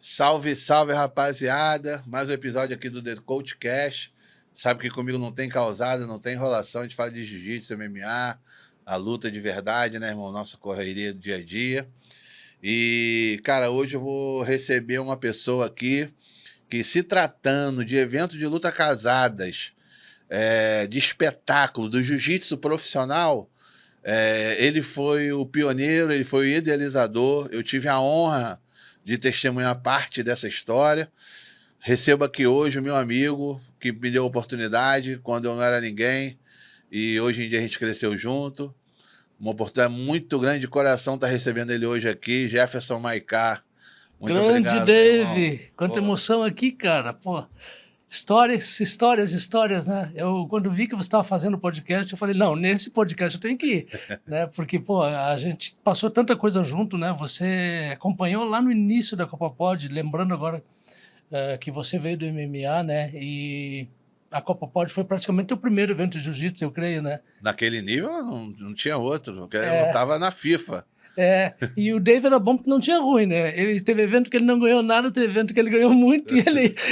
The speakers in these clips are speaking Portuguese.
Salve, salve, rapaziada. Mais um episódio aqui do The Coach Cash. Sabe que comigo não tem causada, não tem enrolação. A gente fala de jiu-jitsu, MMA, a luta de verdade, né, irmão? Nossa correria do dia a dia. E, cara, hoje eu vou receber uma pessoa aqui que, se tratando de evento de luta casadas, de espetáculo, do jiu-jitsu profissional, ele foi o pioneiro, ele foi o idealizador. Eu tive a honra de testemunhar parte dessa história. Recebo aqui hoje o meu amigo que me deu a oportunidade quando eu não era ninguém, e hoje em dia a gente cresceu junto. Uma oportunidade muito grande, de coração, estar recebendo ele hoje aqui, Jefferson Maicá. Muito Grande obrigado, Dave, quanta Pô. emoção aqui, cara. Pô, histórias, né? Eu, quando vi que você estava fazendo podcast, eu falei, não, nesse podcast eu tenho que ir, né? Porque, pô, a gente passou tanta coisa junto, né? Você acompanhou lá no início da Copa Pod, lembrando agora que você veio do MMA, né? E a Copa Pod foi praticamente o primeiro evento de jiu-jitsu, eu creio, né? Naquele nível não tinha outro, eu tava na FIFA. E o Dave era bom porque não tinha ruim, né? Ele teve evento que ele não ganhou nada, teve evento que ele ganhou muito, e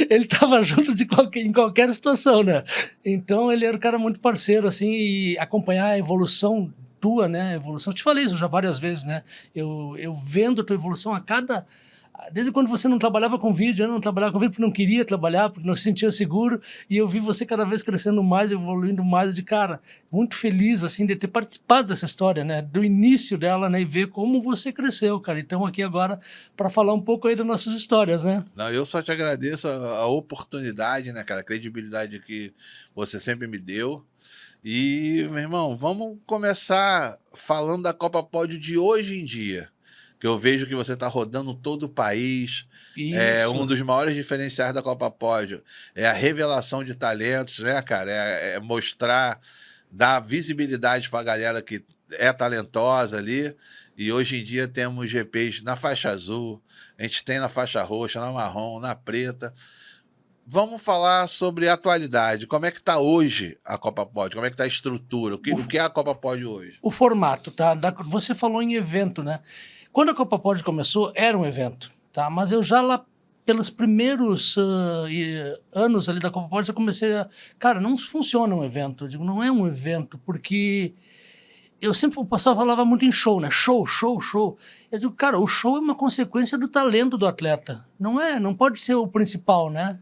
ele tava junto em qualquer situação, né? Então ele era um cara muito parceiro, assim, e acompanhar a evolução tua, né? Evolução, eu te falei isso já várias vezes, né? Eu vendo a tua evolução a cada... Desde quando você não trabalhava com vídeo, eu não trabalhava com vídeo porque não queria trabalhar, porque não se sentia seguro, e eu vi você cada vez crescendo mais, evoluindo mais, de cara, muito feliz, assim, de ter participado dessa história, né, do início dela, né, e ver como você cresceu, cara. Então aqui agora para falar um pouco aí das nossas histórias, né. Não, eu só te agradeço a oportunidade, né, cara, a credibilidade que você sempre me deu. E, meu irmão, vamos começar falando da Copa Pod de hoje em dia, que eu vejo que você está rodando todo o país. Um dos maiores diferenciais da Copa Pod é a revelação de talentos, né, cara? É mostrar, dar visibilidade para a galera que é talentosa ali. E hoje em dia temos GPs na faixa azul, a gente tem na faixa roxa, na marrom, na preta. Vamos falar sobre a atualidade. Como é que está hoje a Copa Pod? Como é que está a estrutura? O que é a Copa Pod hoje? O formato, tá? Você falou em evento, né? Quando a Copa Pod começou, era um evento, tá? Mas eu já lá, pelos primeiros anos ali da Copa Pod, eu comecei a... Cara, não funciona um evento. Eu digo, não é um evento, porque... o pessoal falava muito em show, né? Show. Eu digo, cara, o show é uma consequência do talento do atleta. Não pode ser o principal, né?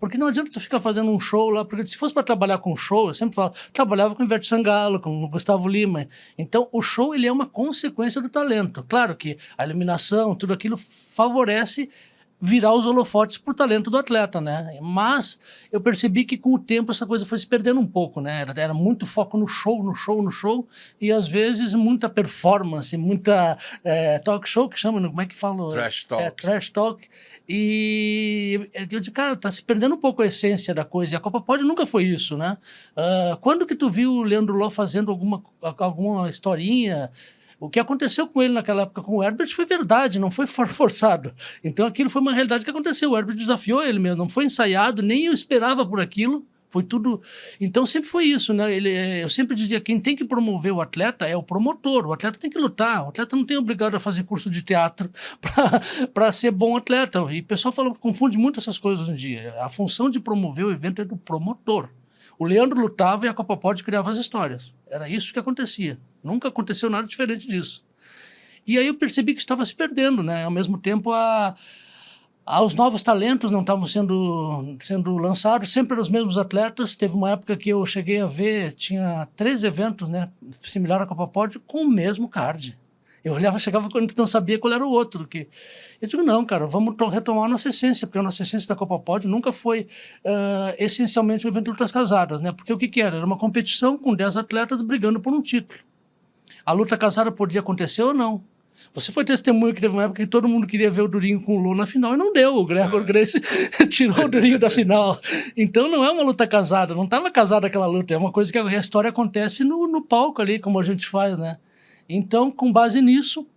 Porque não adianta tu ficar fazendo um show lá, porque se fosse para trabalhar com show, eu sempre falo, trabalhava com o Ivete Sangalo, com o Gustavo Lima. Então, o show, ele é uma consequência do talento. Claro que a iluminação, tudo aquilo favorece virar os holofotes pro talento do atleta, né? Mas eu percebi que com o tempo essa coisa foi se perdendo um pouco, né? Era muito foco no show, e às vezes muita performance, muita talk show, que chama, como é que fala? Trash talk. Trash talk. E eu digo, cara, tá se perdendo um pouco a essência da coisa, e a Copa Pod nunca foi isso, né? Quando que tu viu o Leandro Ló fazendo alguma historinha? O que aconteceu com ele naquela época com o Herbert foi verdade, não foi forçado. Então aquilo foi uma realidade que aconteceu. O Herbert desafiou ele mesmo, não foi ensaiado, nem eu esperava por aquilo. Foi tudo. Então sempre foi isso, né? Eu sempre dizia: quem tem que promover o atleta é o promotor. O atleta tem que lutar. O atleta não tem obrigado a fazer curso de teatro para ser bom atleta. E o pessoal confunde muito essas coisas hoje em dia. A função de promover o evento é do promotor. O Leandro lutava e a Copa Pod criava as histórias. Era isso que acontecia. Nunca aconteceu nada diferente disso. E aí eu percebi que estava se perdendo, né? Ao mesmo tempo, os novos talentos não estavam sendo lançados, sempre os mesmos atletas. Teve uma época que eu cheguei a ver, tinha 3 eventos, né, similar à Copa Pod, com o mesmo card. Eu olhava, chegava quando não sabia qual era o outro. Eu digo, não, cara, vamos retomar a nossa essência, porque a nossa essência da Copa Pod nunca foi essencialmente um evento de lutas casadas, né? Porque o que era? Era uma competição com 10 atletas brigando por um título. A luta casada podia acontecer ou não. Você foi testemunha que teve uma época que todo mundo queria ver o Durinho com o Lô na final e não deu. O Gregor Gracie tirou o Durinho da final. Então não é uma luta casada, não estava casada aquela luta. É uma coisa que a história acontece no palco ali, como a gente faz, né? Então, com base nisso,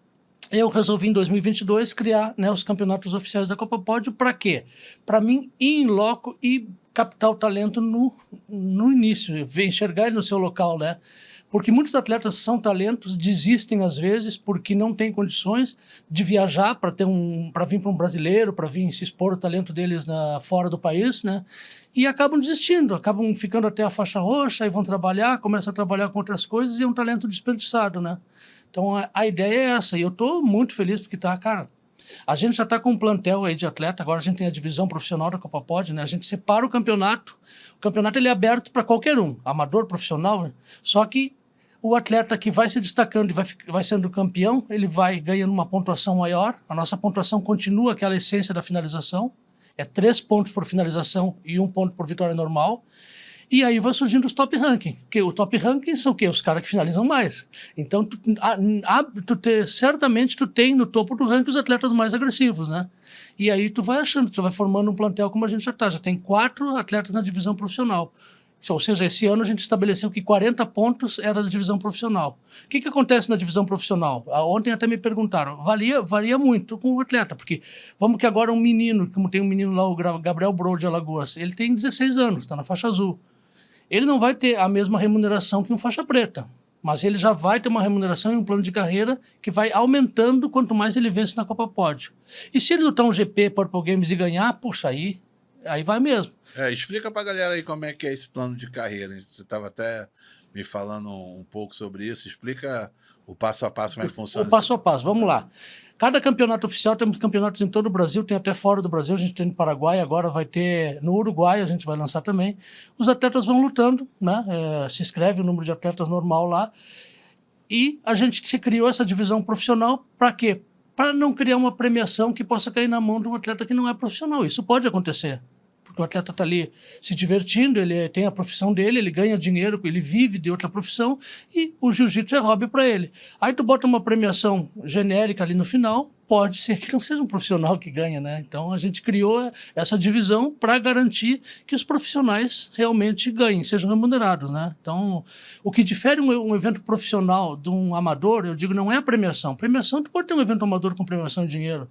eu resolvi em 2022 criar, né, os campeonatos oficiais da Copa Pódio. Para quê? Para mim ir em loco e captar o talento no início, enxergar ele no seu local, né? Porque muitos atletas são talentos, desistem às vezes porque não têm condições de viajar para vir para um brasileiro, para vir se expor o talento deles fora do país, né? E acabam desistindo, acabam ficando até a faixa roxa, aí vão trabalhar, começam a trabalhar com outras coisas e é um talento desperdiçado, né? Então a ideia é essa, e eu estou muito feliz porque cara, a gente já está com um plantel aí de atleta, agora a gente tem a divisão profissional da Copa Pod, né? A gente separa o campeonato ele é aberto para qualquer um, amador, profissional, né? Só que o atleta que vai se destacando e vai sendo campeão, ele vai ganhando uma pontuação maior, a nossa pontuação continua aquela essência da finalização, é 3 pontos por finalização e 1 ponto por vitória normal. E aí vai surgindo os top ranking, que o top ranking são o quê? Os caras que finalizam mais. Então, certamente tu tem no topo do ranking os atletas mais agressivos, né? E aí tu vai achando, tu vai formando um plantel como a gente já tem 4 atletas na divisão profissional. Ou seja, esse ano a gente estabeleceu que 40 pontos era da divisão profissional. O que acontece na divisão profissional? Ontem até me perguntaram, varia muito com o atleta, porque vamos que agora um menino, como tem um menino lá, o Gabriel Bro de Alagoas, ele tem 16 anos, está na faixa azul. Ele não vai ter a mesma remuneração que um faixa preta, mas ele já vai ter uma remuneração e um plano de carreira que vai aumentando quanto mais ele vence na Copa Pod. E se ele lutar um GP, Purple Games e ganhar, puxa, aí vai mesmo. Explica pra galera aí como é que é esse plano de carreira. Você estava até me falando um pouco sobre isso. Explica o passo a passo, como é que funciona. O passo a passo, vamos lá. Cada campeonato oficial, temos campeonatos em todo o Brasil, tem até fora do Brasil, a gente tem no Paraguai, agora vai ter no Uruguai, a gente vai lançar também. Os atletas vão lutando, né? Se inscreve o número de atletas normal lá. E a gente se criou essa divisão profissional para quê? Para não criar uma premiação que possa cair na mão de um atleta que não é profissional. Isso pode acontecer. Porque o atleta está ali se divertindo, ele tem a profissão dele, ele ganha dinheiro, ele vive de outra profissão e o jiu-jitsu é hobby para ele. Aí tu bota uma premiação genérica ali no final, pode ser que não seja um profissional que ganha, né? Então a gente criou essa divisão para garantir que os profissionais realmente ganhem, sejam remunerados, né? Então o que difere um evento profissional de um amador, eu digo, não é a premiação. Premiação, tu pode ter um evento amador com premiação de dinheiro.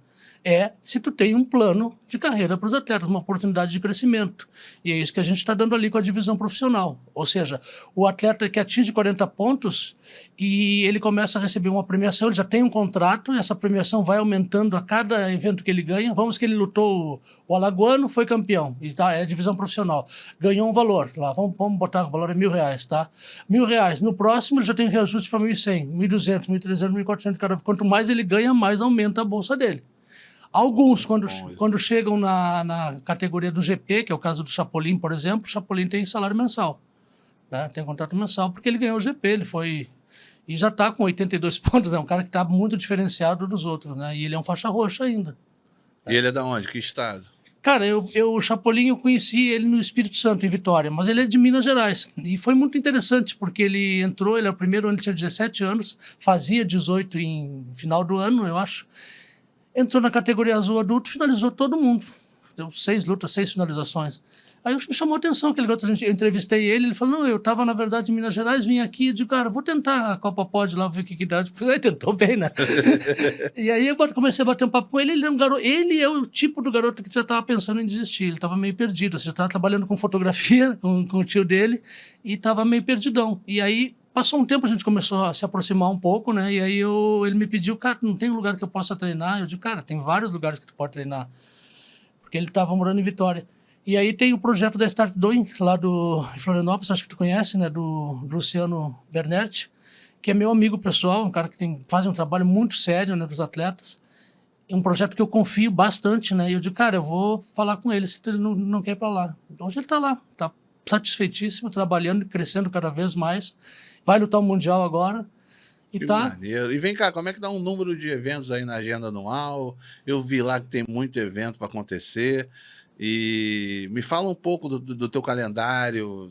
Se tu tem um plano de carreira para os atletas, uma oportunidade de crescimento. E é isso que a gente está dando ali com a divisão profissional. Ou seja, o atleta que atinge 40 pontos e ele começa a receber uma premiação, ele já tem um contrato, e essa premiação vai aumentando a cada evento que ele ganha. Vamos que ele lutou o alagoano, foi campeão, e é divisão profissional. Ganhou um valor, lá, vamos botar, o valor é R$1.000, tá? R$1.000. No próximo ele já tem reajuste para 1.100, 1.200, 1.300, 1.400. Quanto mais ele ganha, mais aumenta a bolsa dele. Alguns, quando chegam na categoria do GP, que é o caso do Chapolin, por exemplo, o Chapolin tem salário mensal, né? Tem contrato mensal, porque ele ganhou o GP, ele foi... E já está com 82 pontos, é um cara que está muito diferenciado dos outros, né? E ele é um faixa roxa ainda. E ele é da onde? Que estado? Cara, o Chapolin, eu conheci ele no Espírito Santo, em Vitória, mas ele é de Minas Gerais. E foi muito interessante, porque ele entrou, ele é o primeiro ano, ele tinha 17 anos, fazia 18 em final do ano, eu acho. Entrou na categoria azul adulto, finalizou todo mundo. Deu 6 lutas, 6 finalizações. Aí me chamou a atenção aquele garoto, eu entrevistei ele falou, não, eu estava, na verdade, em Minas Gerais, vim aqui e digo, cara, vou tentar a Copa Pod lá, ver o que dá. Depois aí tentou bem, né? E aí eu comecei a bater um papo com ele, ele é o tipo do garoto que já estava pensando em desistir, ele estava meio perdido, já estava trabalhando com fotografia, com o tio dele, e estava meio perdidão. E aí... Passou um tempo, a gente começou a se aproximar um pouco, né? E aí ele me pediu, cara, não tem um lugar que eu possa treinar? Eu digo, cara, tem vários lugares que tu pode treinar. Porque ele estava morando em Vitória. E aí tem o projeto da Start Doing, lá em Florianópolis, acho que tu conhece, né? Do Luciano Bernetti, que é meu amigo pessoal, um cara que faz um trabalho muito sério, né, dos atletas. É um projeto que eu confio bastante, né? E eu digo, cara, eu vou falar com ele se ele não quer ir para lá. Então hoje ele está lá, está satisfeitíssimo, trabalhando, crescendo cada vez mais. Vai lutar o Mundial agora. Que maneiro. E vem cá, como é que dá um número de eventos aí na agenda anual? Eu vi lá que tem muito evento para acontecer. E me fala um pouco do teu calendário.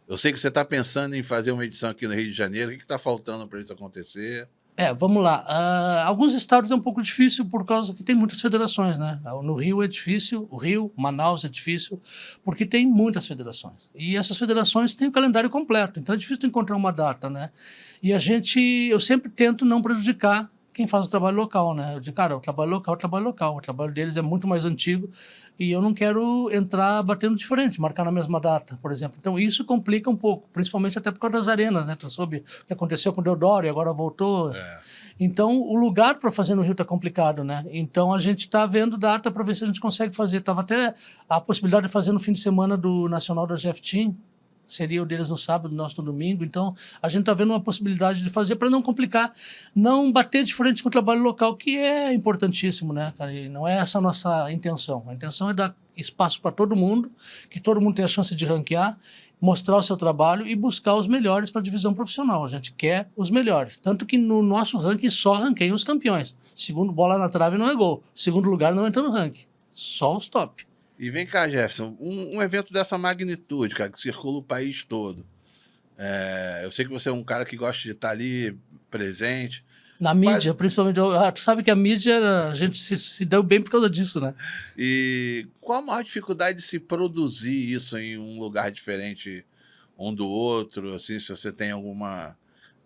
Eu sei que você está pensando em fazer uma edição aqui no Rio de Janeiro. O que está faltando para isso acontecer? Vamos lá. Alguns estados é um pouco difícil por causa que tem muitas federações, né? No Rio é difícil, o Rio, Manaus é difícil, porque tem muitas federações. E essas federações têm o calendário completo, então é difícil encontrar uma data, né? E eu sempre tento não prejudicar quem faz o trabalho local, né? Eu digo, cara, o trabalho local, o trabalho deles é muito mais antigo e eu não quero entrar batendo de frente, marcar na mesma data, por exemplo. Então isso complica um pouco, principalmente até por causa das arenas, né? Tu soube o que aconteceu com o Deodoro e agora voltou. Então o lugar para fazer no Rio está complicado, né? Então a gente está vendo data para ver se a gente consegue fazer. Tava até a possibilidade de fazer no fim de semana do Nacional da GF Team, seria o deles no sábado, nosso no domingo. Então, a gente está vendo uma possibilidade de fazer para não complicar, não bater de frente com o trabalho local, que é importantíssimo, né, cara? E não é essa a nossa intenção. A intenção é dar espaço para todo mundo, que todo mundo tenha a chance de ranquear, mostrar o seu trabalho e buscar os melhores para a divisão profissional. A gente quer os melhores. Tanto que no nosso ranking só ranqueiam os campeões. Segundo, bola na trave não é gol. Segundo lugar não entra no ranking. Só os top. E vem cá, Jefferson, um evento dessa magnitude, cara, que circula o país todo. Eu sei que você é um cara que gosta de estar ali presente. Na mídia, principalmente. Tu sabe que a mídia, a gente se deu bem por causa disso, né? E qual a maior dificuldade de se produzir isso em um lugar diferente um do outro? Assim, se você tem alguma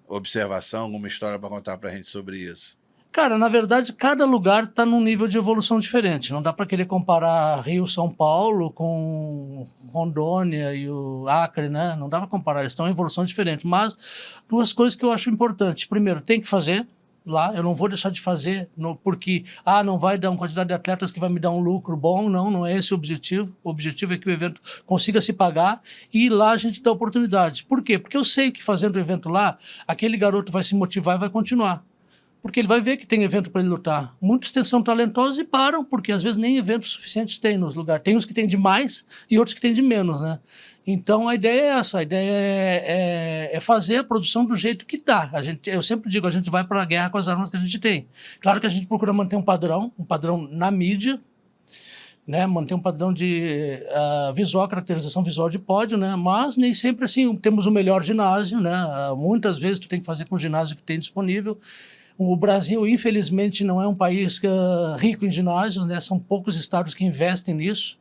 observação, alguma história para contar para a gente sobre isso? Cara, na verdade, cada lugar está num nível de evolução diferente. Não dá para querer comparar Rio, São Paulo com Rondônia e o Acre, né? Não dá para comparar, eles estão em evolução diferente. Mas duas coisas que eu acho importantes. Primeiro, tem que fazer lá, eu não vou deixar de fazer porque não vai dar uma quantidade de atletas que vai me dar um lucro bom. Não é esse o objetivo. O objetivo é que o evento consiga se pagar e lá a gente dá oportunidade. Por quê? Porque eu sei que fazendo o evento lá, aquele garoto vai se motivar e vai continuar. Porque ele vai ver que tem evento para ele lutar. Muitos são talentosos e param, porque às vezes nem eventos suficientes tem nos lugares. Tem uns que tem de mais e outros que tem de menos, né? Então a ideia é essa, a ideia é fazer a produção do jeito que dá. Eu sempre digo, a gente vai para a guerra com as armas que a gente tem. Claro que a gente procura manter um padrão na mídia, né, manter um padrão de visual, caracterização visual de pódio, né, mas nem sempre assim temos o melhor ginásio, né, muitas vezes tu tem que fazer com o ginásio que tem disponível. O Brasil, infelizmente, não é um país rico em ginásios, né? São poucos estados que investem nisso.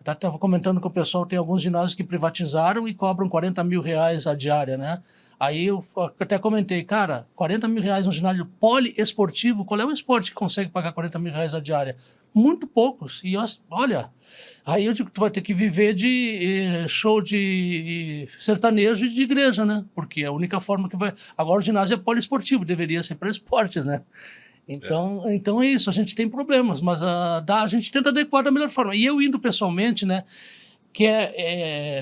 Eu estava comentando com o pessoal, tem alguns ginásios que privatizaram e cobram 40 mil reais a diária, né? Aí eu até comentei, cara, 40 mil reais um ginásio poliesportivo, qual é o esporte que consegue pagar 40 mil reais a diária? Muito poucos. E olha, aí eu digo que tu vai ter que viver de show de sertanejo e de igreja, né? Porque é a única forma que vai... Agora o ginásio é poliesportivo, deveria ser para esportes, né? Então é isso, a gente tem problemas, mas a gente tenta adequar da melhor forma. E eu indo pessoalmente, né? Que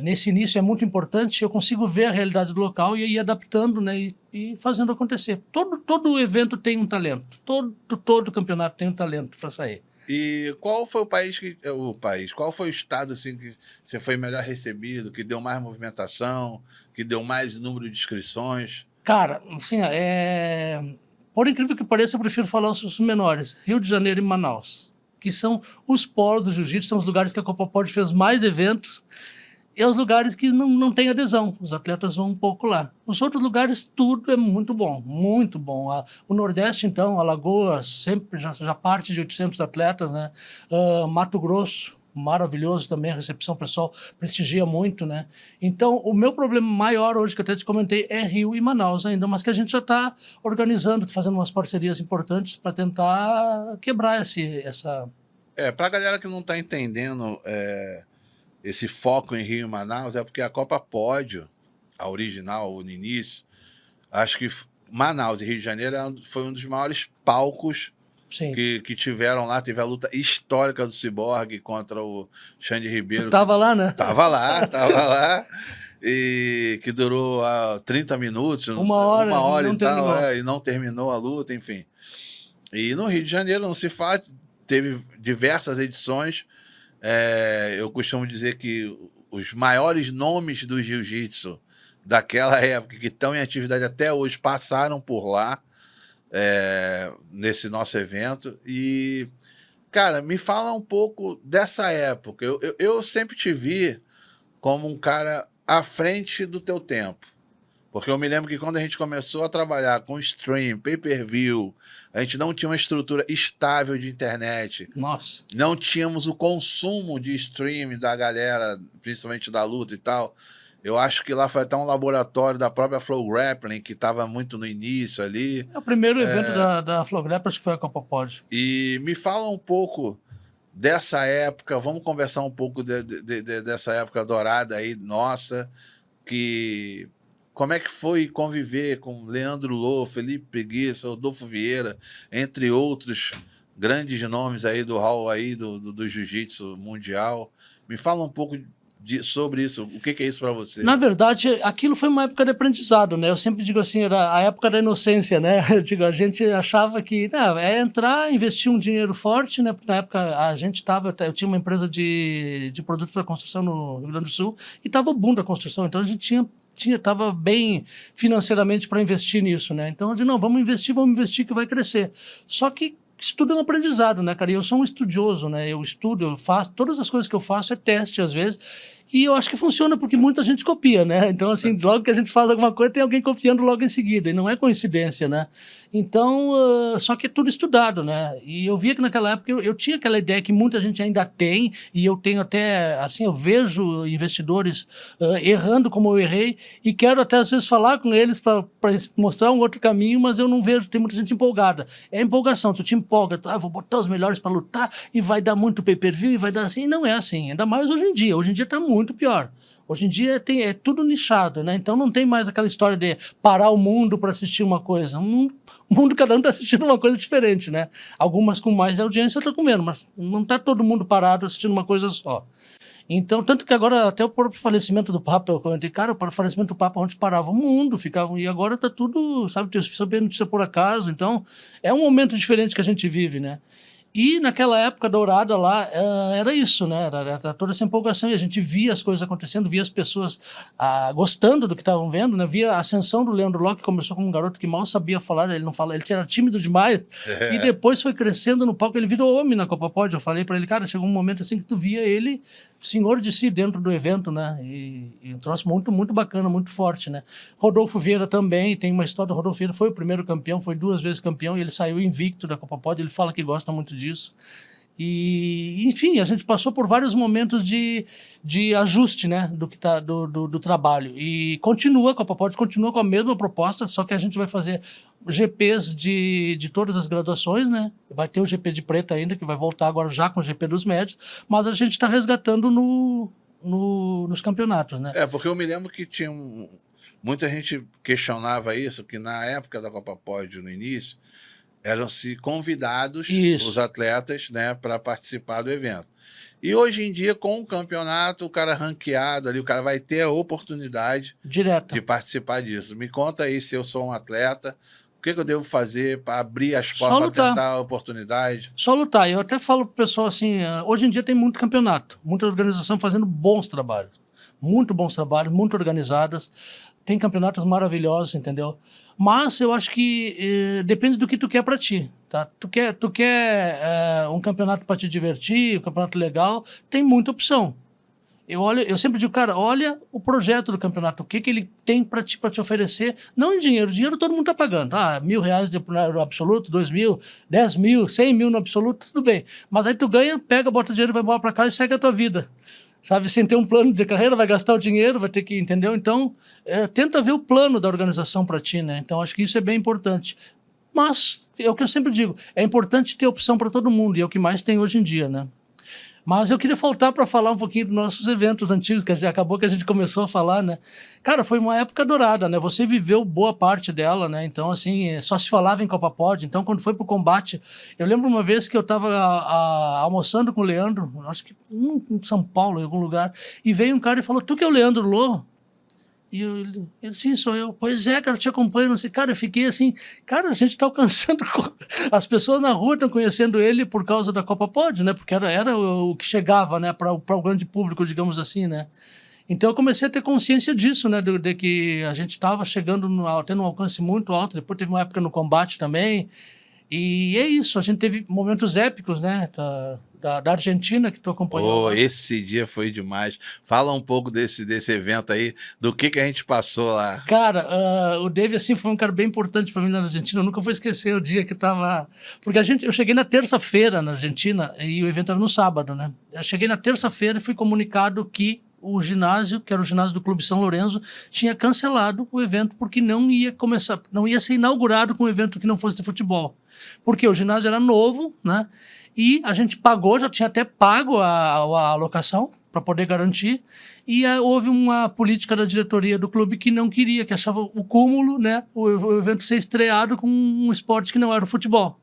nesse início é muito importante, eu consigo ver a realidade do local e ir adaptando, né, e fazendo acontecer. Todo evento tem um talento, todo campeonato tem um talento para sair. E qual foi qual foi o estado assim que você foi melhor recebido, que deu mais movimentação, que deu mais número de inscrições? Cara, assim, por incrível que pareça, eu prefiro falar os menores, Rio de Janeiro e Manaus, que são os polos do jiu-jitsu, são os lugares que a Copa Pod fez mais eventos, e os lugares que não tem adesão, os atletas vão um pouco lá. Os outros lugares, tudo é muito bom, muito bom. O Nordeste, então, Alagoas, sempre já parte de 800 atletas, né? Mato Grosso, maravilhoso também, a recepção pessoal prestigia muito, né? Então, o meu problema maior hoje, que eu até te comentei, é Rio e Manaus ainda, mas que a gente já está organizando, fazendo umas parcerias importantes para tentar quebrar essa... Para a galera que não está entendendo esse foco em Rio e Manaus, é porque a Copa Pódio, a original, no início, acho que Manaus e Rio de Janeiro foi um dos maiores palcos que tiveram lá. Teve a luta histórica do Cyborg contra o Xande Ribeiro. Tava lá, né? Tava lá. E que durou 30 minutos, uma hora e tal, e não terminou a luta, enfim. E no Rio de Janeiro não se faz, teve diversas edições. Eu costumo dizer que os maiores nomes do jiu-jitsu daquela época, que estão em atividade até hoje, passaram por lá, nesse nosso evento. E, cara, me fala um pouco dessa época. Eu sempre te vi como um cara à frente do teu tempo. Porque eu me lembro que quando a gente começou a trabalhar com stream, pay-per-view, a gente não tinha uma estrutura estável de internet. Nossa. Não tínhamos o consumo de stream da galera, principalmente da luta e tal. Eu acho que lá foi até um laboratório da própria Flow Grappling, que estava muito no início ali. É o primeiro evento da Flow Grappling, acho que foi a Copa Pod. E me fala um pouco dessa época, vamos conversar um pouco dessa época dourada aí, nossa, que... Como é que foi conviver com Leandro Lo, Felipe Preguiça, Rodolfo Vieira, entre outros grandes nomes aí do hall aí do jiu-jitsu mundial? Me fala um pouco sobre isso. O que é isso para você? Na verdade, aquilo foi uma época de aprendizado, né? Eu sempre digo assim, era a época da inocência, né? Eu digo, a gente achava que é entrar, investir um dinheiro forte, né? Porque na época a gente estava, eu tinha uma empresa de produtos para construção no Rio Grande do Sul e estava o boom da construção, então a gente estava bem financeiramente para investir nisso, né? Então eu disse, não, vamos investir que vai crescer. Só que isso tudo é um aprendizado, né, cara? E eu sou um estudioso, né? Eu estudo, eu faço, todas as coisas que eu faço é teste, às vezes, e eu acho que funciona porque muita gente copia, né? Então, assim, logo que a gente faz alguma coisa, tem alguém copiando logo em seguida, e não é coincidência, né? Então, só que é tudo estudado, né? E eu via que naquela época eu tinha aquela ideia que muita gente ainda tem, e eu tenho até, assim, eu vejo investidores errando como eu errei, e quero até às vezes falar com eles para mostrar um outro caminho, mas eu não vejo, tem muita gente empolgada. É empolgação, tu te empolga, vou botar os melhores para lutar, e vai dar muito pay-per-view, e vai dar assim, e não é assim, ainda mais hoje em dia tá muito pior. Hoje em dia é tudo nichado, né? Então não tem mais aquela história de parar o mundo para assistir uma coisa. O mundo, cada um está assistindo uma coisa diferente, né? Algumas com mais audiência, outras com menos, mas não está todo mundo parado assistindo uma coisa só. Então, tanto que agora, até o próprio falecimento do Papa, eu comentei, cara, o falecimento do Papa, onde parava o mundo, ficava, e agora está tudo, sabe, sabendo notícia por acaso. Então, é um momento diferente que a gente vive, né? E naquela época dourada lá, era isso, né? Era toda essa empolgação, e a gente via as coisas acontecendo, via as pessoas gostando do que estavam vendo, né? Via a ascensão do Leandro Lo, que começou com um garoto que mal sabia falar, ele não fala, ele era tímido demais, e depois foi crescendo no palco, ele virou homem na Copa Pod. Eu falei para ele, cara, chegou um momento assim que tu via ele senhor de si dentro do evento, né? E um troço muito, muito bacana, muito forte, né? Rodolfo Vieira também, tem uma história do Rodolfo Vieira, foi o primeiro campeão, foi 2 vezes campeão, e ele saiu invicto da Copa Pod, ele fala que gosta muito disso. E, enfim, a gente passou por vários momentos de ajuste, né, do trabalho. E continua, a Copa Pod continua com a mesma proposta, só que a gente vai fazer GPs de todas as graduações, né? Vai ter o GP de preta ainda, que vai voltar agora já com o GP dos médios, mas a gente está resgatando nos campeonatos, né? Porque eu me lembro que tinha muita gente questionava isso, que na época da Copa Pod, no início, eram-se convidados os atletas, né, para participar do evento. E hoje em dia, com o campeonato, o cara ranqueado ali, o cara vai ter a oportunidade de participar disso. Me conta aí, se eu sou um atleta, o que eu devo fazer para abrir as portas para tentar a oportunidade? Só lutar. Eu até falo pro pessoal assim, hoje em dia tem muito campeonato, muita organização fazendo bons trabalhos, muito organizadas, tem campeonatos maravilhosos, entendeu? Mas eu acho que depende do que tu quer para ti, tá? Tu quer um campeonato para te divertir, um campeonato legal, tem muita opção. Eu sempre digo, cara, olha o projeto do campeonato, o que ele tem para te oferecer, não em dinheiro, dinheiro todo mundo está pagando, R$1.000 no absoluto, 2.000, 10.000, 100.000 no absoluto, tudo bem, mas aí tu ganha, pega, bota o dinheiro, vai embora para casa e segue a tua vida. Sabe, sem ter um plano de carreira, vai gastar o dinheiro, vai ter que, entendeu? Então, tenta ver o plano da organização para ti, né? Então, acho que isso é bem importante. Mas, é o que eu sempre digo, é importante ter opção para todo mundo, e é o que mais tem hoje em dia, né? Mas eu queria voltar para falar um pouquinho dos nossos eventos antigos, que acabou que a gente começou a falar, né? Cara, foi uma época dourada, né? Você viveu boa parte dela, né? Então, assim, só se falava em Copa Pod. Então, quando foi pro combate, eu lembro uma vez que eu estava almoçando com o Leandro, acho que em São Paulo, em algum lugar, e veio um cara e falou, tu que é o Leandro Lo? E ele, sim, sou eu. Pois é, cara, eu te acompanho, não sei. Cara, eu fiquei assim, cara, a gente está alcançando, as pessoas na rua estão conhecendo ele por causa da Copa Pod, né? Porque era o que chegava, né, para o grande público, digamos assim, né? Então eu comecei a ter consciência disso, né, de que a gente estava chegando, tendo um alcance muito alto. Depois teve uma época no combate também. E é isso, a gente teve momentos épicos, né, da Argentina, que tu acompanhou. Esse dia foi demais. Fala um pouco desse evento aí, do que a gente passou lá. Cara, o Dave, assim, foi um cara bem importante para mim na Argentina. Eu nunca vou esquecer o dia que tava... Porque eu cheguei na terça-feira na Argentina e o evento era no sábado, né? Eu cheguei na terça-feira e fui comunicado que o ginásio, que era o ginásio do Clube São Lourenço, tinha cancelado o evento porque não ia ser inaugurado com um evento que não fosse de futebol. Porque o ginásio era novo, né? E a gente pagou, já tinha até pago a locação para poder garantir, e houve uma política da diretoria do clube que não queria, que achava o cúmulo, né, o evento ser estreado com um esporte que não era o futebol.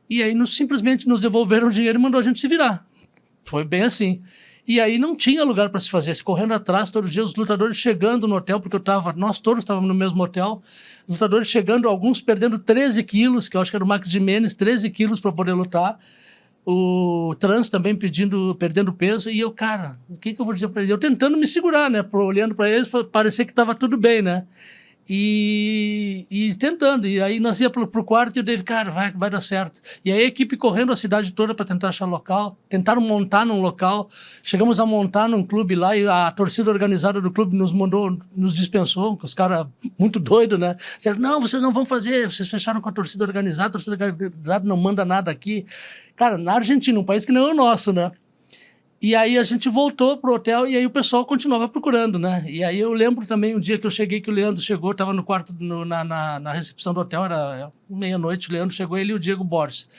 E aí simplesmente nos devolveram o dinheiro e mandou a gente se virar. Foi bem assim. E aí não tinha lugar para se fazer, se correndo atrás todo dia, os lutadores chegando no hotel, porque nós todos estávamos no mesmo hotel, os lutadores chegando, alguns perdendo 13 quilos, que eu acho que era o Max Gimenez, 13 quilos para poder lutar, o Trans também perdendo peso, e eu, cara, o que eu vou dizer para eles? Eu tentando me segurar, né, olhando para eles, parecia que estava tudo bem, né? E tentando, e aí nós ia pro quarto e o Dave, cara, vai dar certo. E aí a equipe correndo a cidade toda para tentar achar local, tentaram montar num local, chegamos a montar num clube lá e a torcida organizada do clube nos dispensou, os caras muito doidos, né? Disseram, não, vocês não vão fazer, vocês fecharam com a torcida organizada não manda nada aqui. Cara, na Argentina, um país que não é o nosso, né? E aí a gente voltou pro hotel e aí o pessoal continuava procurando, né? E aí eu lembro também um dia que eu cheguei, que o Leandro chegou, estava no quarto, na recepção do hotel, era meia-noite, o Leandro chegou, ele e o Diego Borges.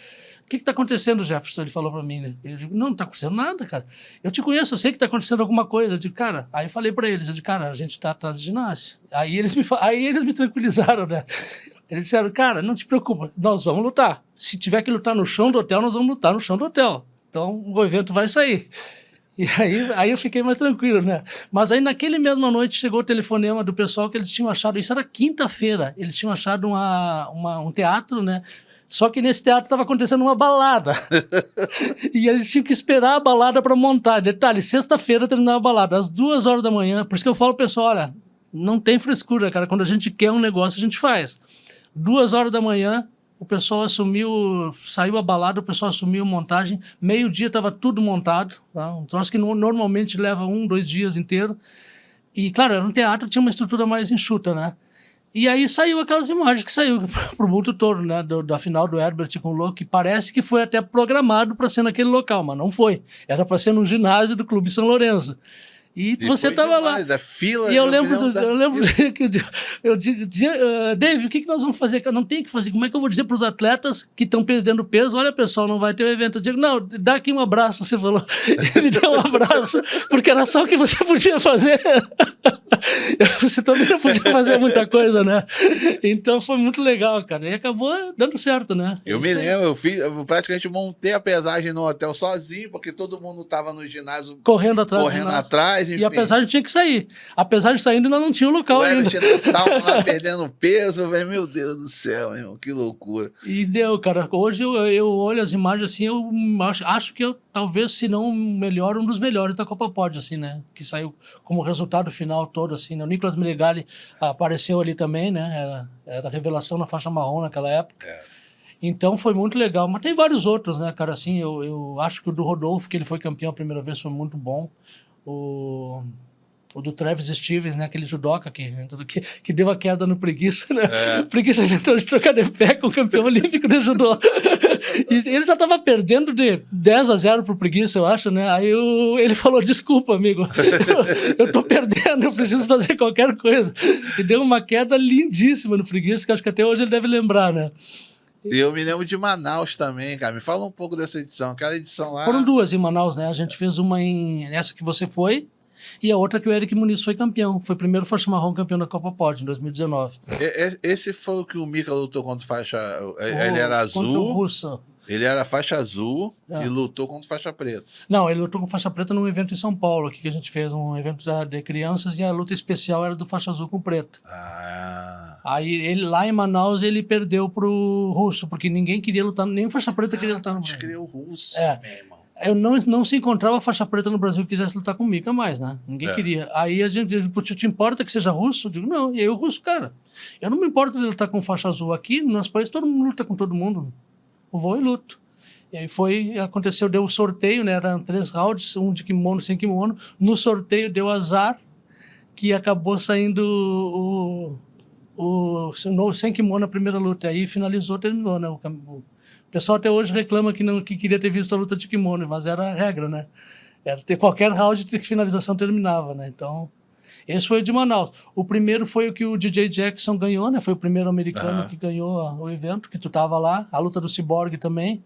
O que está acontecendo, Jefferson? Ele falou para mim, né? Eu digo, não está acontecendo nada, cara. Eu te conheço, eu sei que está acontecendo alguma coisa. Eu digo, cara, aí eu falei para eles, eu digo, cara, a gente está atrás do ginásio. Aí eles me tranquilizaram, né? Eles disseram, cara, não te preocupa, nós vamos lutar. Se tiver que lutar no chão do hotel, nós vamos lutar no chão do hotel. Então, o evento vai sair. E aí eu fiquei mais tranquilo, né? Mas aí, naquele mesma noite, chegou o telefonema do pessoal que eles tinham achado... Isso era quinta-feira. Eles tinham achado um teatro, né? Só que nesse teatro estava acontecendo uma balada. E eles tinham que esperar a balada para montar. Detalhe, sexta-feira terminava a balada, às 2h da manhã. Por isso que eu falo pro pessoal, olha, não tem frescura, cara. Quando a gente quer um negócio, a gente faz. 2h da manhã... O pessoal saiu a balada, o pessoal assumiu a montagem, meio-dia estava tudo montado, tá? Um troço que normalmente leva 2 dias inteiro. E, claro, era um teatro, tinha uma estrutura mais enxuta, né? E aí saiu aquelas imagens que saiu pro mundo todo, né? Da final do Herbert com o Louco, que parece que foi até programado para ser naquele local, mas não foi. Era para ser no ginásio do Clube São Lourenço. E você estava lá. Da fila, e eu lembro que eu digo, Dave, o que nós vamos fazer? Eu não tenho que fazer. Como é que eu vou dizer para os atletas que estão perdendo peso? Olha, pessoal, não vai ter o evento. Eu digo, não, dá aqui um abraço, você falou. Ele deu um abraço, porque era só o que você podia fazer. Você também não podia fazer muita coisa, né? Então foi muito legal, cara. E acabou dando certo, né? Eu me lembro, eu praticamente montei a pesagem no hotel sozinho, porque todo mundo estava no ginásio correndo atrás. Enfim. E a pesagem tinha que sair. A pesagem saindo ainda não tinha o local ainda. Estavam lá perdendo peso, velho. Meu Deus do céu, meu irmão, que loucura. E deu, cara. Hoje eu olho as imagens assim, eu acho que eu, talvez, se não melhor, um dos melhores da Copa Pod, assim, né? Que saiu como resultado final todo, assim, né? O Nicolas Meregali apareceu ali também, né? Era revelação na faixa marrom naquela época. Então foi muito legal. Mas tem vários outros, né, cara? Assim, eu acho que o do Rodolfo, que ele foi campeão a primeira vez, foi muito bom. O do Travis Stevens, né? Aquele judoca que deu a queda no Preguiça, né? Preguiça inventou de trocar de pé com o campeão olímpico de judô. E ele já estava perdendo de 10-0 pro Preguiça, eu acho, né? Aí ele falou, desculpa, amigo, eu tô perdendo, eu preciso fazer qualquer coisa. E deu uma queda lindíssima no Preguiça, que acho que até hoje ele deve lembrar, né? E eu me lembro de Manaus também, cara. Me fala um pouco dessa edição. Aquela edição lá... Foram 2 em Manaus, né? A gente fez uma essa que você foi, e a outra que o Eric Muniz foi campeão. Foi o primeiro faixa marrom campeão da Copa Pod, em 2019. Esse foi o que o Mika lutou contra faixa... Ele era azul. Contra o Russo. Ele era faixa azul e lutou contra faixa preta. Não, ele lutou com faixa preta num evento em São Paulo, aqui que a gente fez, um evento de crianças, e a luta especial era do faixa azul com preto. Aí, ele, lá em Manaus, ele perdeu pro Russo, porque ninguém queria lutar, nem faixa preta queria lutar no Brasil. Queria o Russo, meu irmão. Eu não se encontrava faixa preta no Brasil que quisesse lutar com o Mika mais, né? Ninguém queria. Aí a gente disse, te importa que seja russo? Eu digo, não. E aí o Russo, cara, eu não me importo de lutar com faixa azul aqui, no nosso país todo mundo luta com todo mundo. Eu vou e luto. E aí aconteceu, deu o sorteio, né? Eram 3 rounds, um de kimono, sem kimono. No sorteio deu azar, que acabou saindo sem kimono na primeira luta. Aí finalizou, terminou, né? O pessoal até hoje reclama que queria ter visto a luta de kimono, mas era a regra, né? Era ter qualquer round que finalização terminava, né? Então, esse foi o de Manaus. O primeiro foi o que o DJ Jackson ganhou, né? Foi o primeiro americano que ganhou o evento, que tu tava lá. A luta do Cyborg também.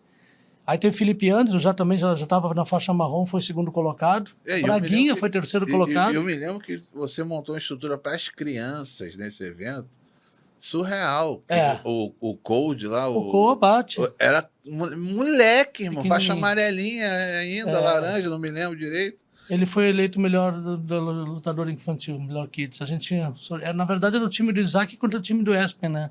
Aí teve Felipe Anderson, já estava na faixa marrom, foi segundo colocado. Braguinha foi terceiro colocado. Eu me lembro que você montou uma estrutura para as crianças nesse evento. Surreal. O Cold lá, o Coabate. Era moleque, irmão. Faixa amarelinha ainda, laranja, não me lembro direito. Ele foi eleito o melhor do lutador infantil, melhor kids. A gente tinha, na verdade, era o time do Isaac contra o time do Espen, né?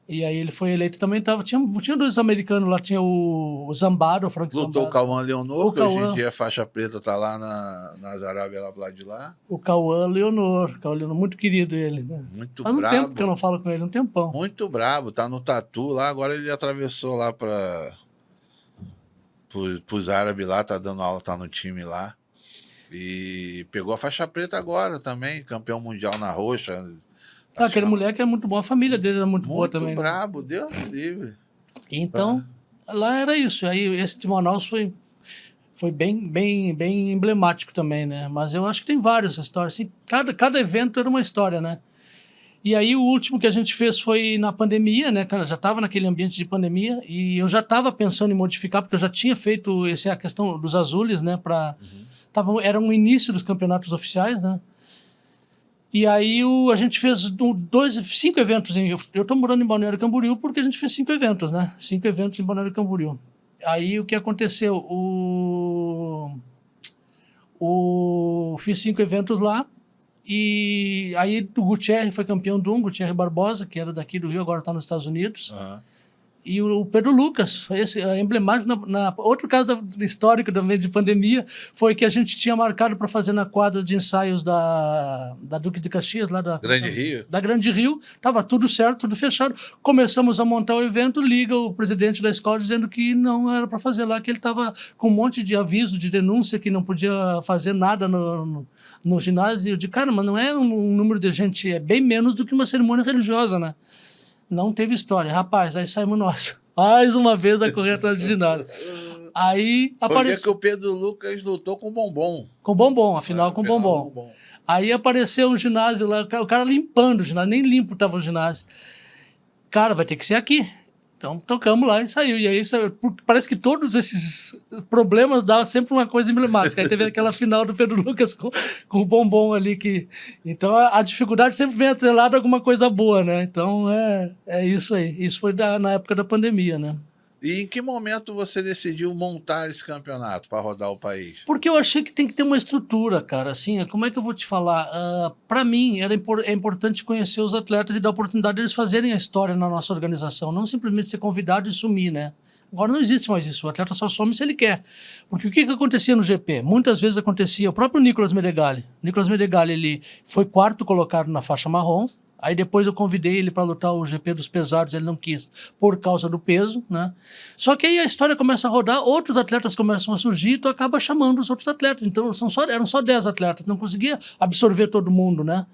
E aí ele foi eleito também. Tinha dois americanos lá, tinha o Zambado, o Frank Zambado. Lutou o Cauã Leonor, que hoje em dia faixa preta, tá lá nas Arábia, lá do lado de lá. O Cauã Leonor, muito querido ele, né? Muito brabo. Faz um tempo que eu não falo com ele, um tempão. Muito brabo, tá no Tatu lá, agora ele atravessou lá pros árabes lá, tá dando aula, tá no time lá. E pegou a faixa preta agora também, campeão mundial na roxa. Aquele moleque é muito bom, a família dele era muito boa também. Muito brabo, né? Deus me livre. Então, lá era isso. Aí esse de Manaus foi bem emblemático também, né? Mas eu acho que tem várias histórias. Assim, cada evento era uma história, né? E aí o último que a gente fez foi na pandemia, né? Já estava naquele ambiente de pandemia e eu já estava pensando em modificar, porque eu já tinha feito a questão dos azules, né? Era um início dos campeonatos oficiais, né? E aí a gente fez 5 eventos. Eu estou morando em Balneário Camboriú porque a gente fez 5 eventos, né? 5 eventos em Balneário Camboriú. Aí o que aconteceu? Fiz 5 eventos lá. E aí o Gutierrez foi campeão do Gutierrez Barbosa, que era daqui do Rio, agora está nos Estados Unidos. Uhum. E o Pedro Lucas, esse emblemático. Outro caso histórico também de pandemia foi que a gente tinha marcado para fazer na quadra de ensaios da Duque de Caxias, lá da Grande Rio. Estava tudo certo, tudo fechado. Começamos a montar o evento, liga o presidente da escola dizendo que não era para fazer lá, que ele estava com um monte de aviso, de denúncia, que não podia fazer nada no ginásio. E eu disse, cara, mas não é um número de gente, é bem menos do que uma cerimônia religiosa, né? Não teve história. Rapaz, aí saímos nós. Mais uma vez a correr atrás de ginásio. Aí apareceu... que o Pedro Lucas lutou com Bombom. Com Bombom, afinal com Bombom. Aí apareceu um ginásio lá, o cara limpando o ginásio, nem limpo estava o ginásio. Cara, vai ter que ser aqui. Então tocamos lá e saiu. E aí parece que todos esses problemas dão sempre uma coisa emblemática. Aí teve aquela final do Pedro Lucas com o Bombom ali. Então a dificuldade sempre vem atrelada a alguma coisa boa, né? Então é isso aí. Isso foi na época da pandemia, né? E em que momento você decidiu montar esse campeonato para rodar o país? Porque eu achei que tem que ter uma estrutura, cara. Assim, como é que eu vou te falar? Para mim, é importante conhecer os atletas e dar a oportunidade deles fazerem a história na nossa organização, não simplesmente ser convidado e sumir, né? Agora não existe mais isso. O atleta só some se ele quer. Porque o que acontecia no GP? Muitas vezes acontecia, o próprio Nicolas Meregali. Nicolas Meregali, ele foi 4º colocado na faixa marrom. Aí depois eu convidei ele para lutar o GP dos pesados, ele não quis, por causa do peso, né? Só que aí a história começa a rodar, outros atletas começam a surgir e tu acaba chamando os outros atletas. Então eram só 10 atletas, não conseguia absorver todo mundo, né?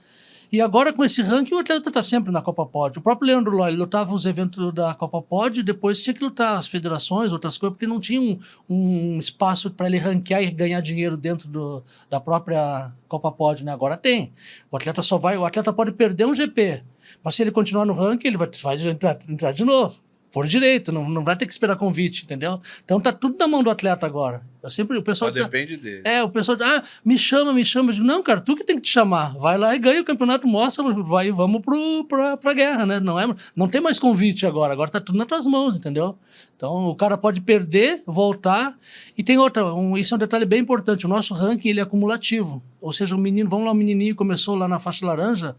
E agora com esse ranking o atleta está sempre na Copa Pod. O próprio Leandro Loi lutava os eventos da Copa Pod e depois tinha que lutar as federações, outras coisas, porque não tinha um espaço para ele ranquear e ganhar dinheiro dentro da própria Copa Pod, né? Agora tem. O atleta pode perder um GP, mas se ele continuar no ranking, ele vai entrar de novo. Por direito, não vai ter que esperar convite, entendeu? Então tá tudo na mão do atleta agora. O pessoal depende dele. O pessoal diz, me chama. Eu digo, não, cara, tu que tem que te chamar. Vai lá e ganha o campeonato, mostra, vamos pra guerra, né? Não tem mais convite agora tá tudo nas tuas mãos, entendeu? Então o cara pode perder, voltar. E tem isso é um detalhe bem importante, o nosso ranking ele é acumulativo. Ou seja, o menininho começou lá na faixa laranja,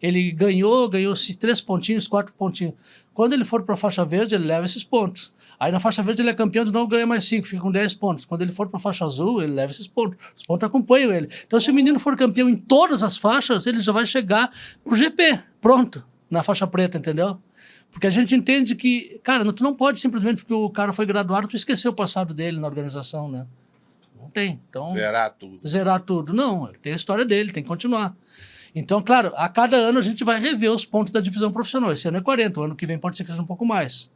ele ganhou-se 3 pontinhos, 4 pontinhos. Quando ele for para a faixa verde, ele leva esses pontos. Aí na faixa verde ele é campeão, de novo ganha mais 5, fica com 10 pontos. Quando ele for para a faixa azul, ele leva esses pontos. Os pontos acompanham ele. Então se o menino for campeão em todas as faixas, ele já vai chegar pro GP, pronto, na faixa preta, entendeu? Porque a gente entende que, cara, tu não pode simplesmente porque o cara foi graduado, tu esquecer o passado dele na organização, né? Não tem. Então, Zerar tudo. Não, tem a história dele, tem que continuar. Então, claro, a cada ano a gente vai rever os pontos da divisão profissional. Esse ano é 40, o ano que vem pode ser que seja um pouco mais.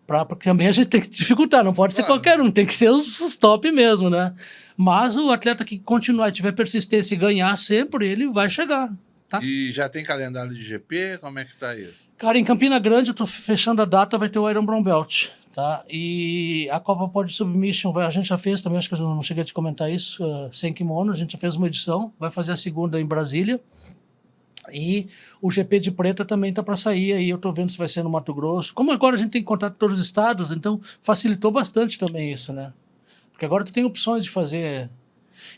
Porque também a gente tem que dificultar, não pode ser qualquer um, tem que ser os top mesmo, né? Mas o atleta que continuar e tiver persistência e ganhar sempre, ele vai chegar, tá? E já tem calendário de GP? Como é que tá isso? Cara, em Campina Grande, eu tô fechando a data, vai ter o Iron Brown Belt, tá? E a Copa Pod Submission, a gente já fez também, acho que eu não cheguei a te comentar isso, sem kimono, a gente já fez uma edição, vai fazer a segunda em Brasília. E o GP de Preta também está para sair, aí eu estou vendo se vai ser no Mato Grosso. Como agora a gente tem contato com todos os estados, então facilitou bastante também isso, né? Porque agora tu tem opções de fazer.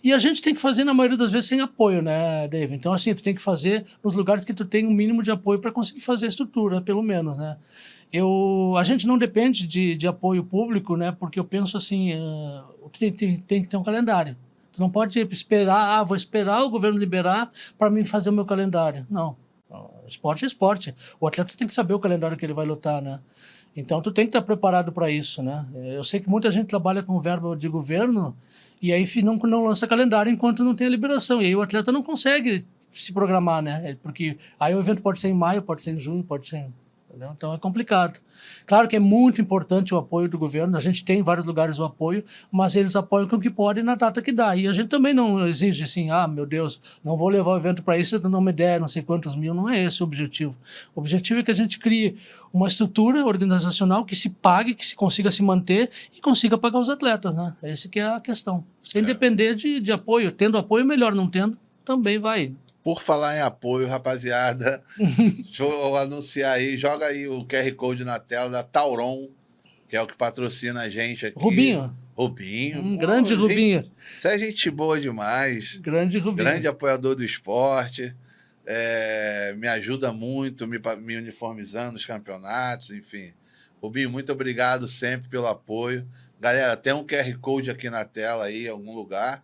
E a gente tem que fazer, na maioria das vezes, sem apoio, né, Dave? Então, assim, tu tem que fazer nos lugares que tu tem um mínimo de apoio para conseguir fazer a estrutura, pelo menos, né? A gente não depende de apoio público, né? Porque eu penso assim, tem que ter um calendário. Tu não pode esperar, vou esperar o governo liberar para mim fazer o meu calendário. Não. Esporte é esporte. O atleta tem que saber o calendário que ele vai lutar, né? Então, tu tem que estar preparado para isso, né? Eu sei que muita gente trabalha com verba de governo e aí não lança calendário enquanto não tem a liberação. E aí o atleta não consegue se programar, né? Porque aí o evento pode ser em maio, pode ser em junho, pode ser... Entendeu? Então é complicado. Claro que é muito importante o apoio do governo, a gente tem em vários lugares o apoio, mas eles apoiam com o que podem na data que dá. E a gente também não exige assim, meu Deus, não vou levar o evento para isso se tu não me der não sei quantos mil. Não é esse o objetivo. O objetivo é que a gente crie uma estrutura organizacional que se pague, que se consiga se manter e consiga pagar os atletas, né? Essa que é a questão. Sem depender de apoio. Tendo apoio, melhor. Não tendo, também vai. Por falar em apoio, rapaziada, deixa eu anunciar aí, joga aí o QR Code na tela da Tauron, que é o que patrocina a gente aqui. Rubinho. Grande Rubinho. Isso é gente boa demais. Grande Rubinho. Grande apoiador do esporte. Me ajuda muito, me uniformizando nos campeonatos, enfim. Rubinho, muito obrigado sempre pelo apoio. Galera, tem um QR Code aqui na tela aí, em algum lugar.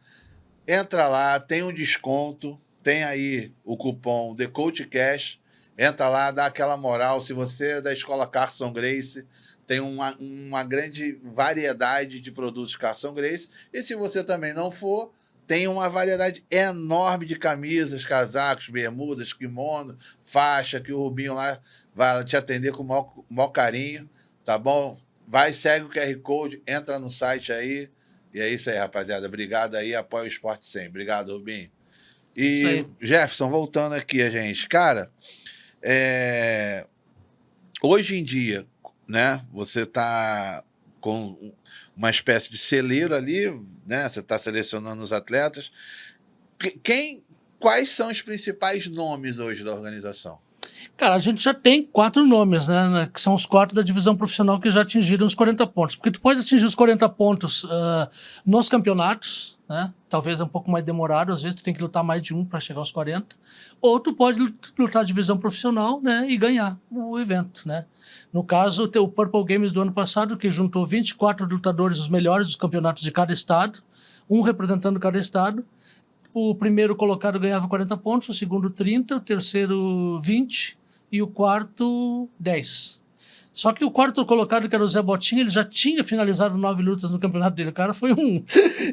Entra lá, tem um desconto. Tem aí o cupom TheCoachCash, entra lá, dá aquela moral. Se você é da escola Carson Gracie, tem uma grande variedade de produtos Carson Gracie. E se você também não for, tem uma variedade enorme de camisas, casacos, bermudas, kimono, faixa, que o Rubinho lá vai te atender com o maior carinho, tá bom? Vai, segue o QR Code, entra no site aí. E é isso aí, rapaziada. Obrigado aí, apoia o esporte sempre. Obrigado, Rubinho. E, Jefferson, voltando aqui, gente, cara, hoje em dia, né, você tá com uma espécie de celeiro ali, né, você tá selecionando os atletas. Quais são os principais nomes hoje da organização? Cara, a gente já tem 4 nomes, né, que são os 4 da divisão profissional que já atingiram os 40 pontos. Porque tu pode atingir os 40 pontos nos campeonatos, né? Talvez é um pouco mais demorado, às vezes tu tem que lutar mais de um para chegar aos 40. Ou tu pode lutar a divisão profissional, né, e ganhar o evento, né? No caso, o Purple Games do ano passado, que juntou 24 lutadores, os melhores dos campeonatos de cada estado, um representando cada estado. O primeiro colocado ganhava 40 pontos, o segundo 30, o terceiro 20 e o quarto 10. Só que o quarto colocado, que era o Zé Botinha, ele já tinha finalizado 9 lutas no campeonato dele. O cara foi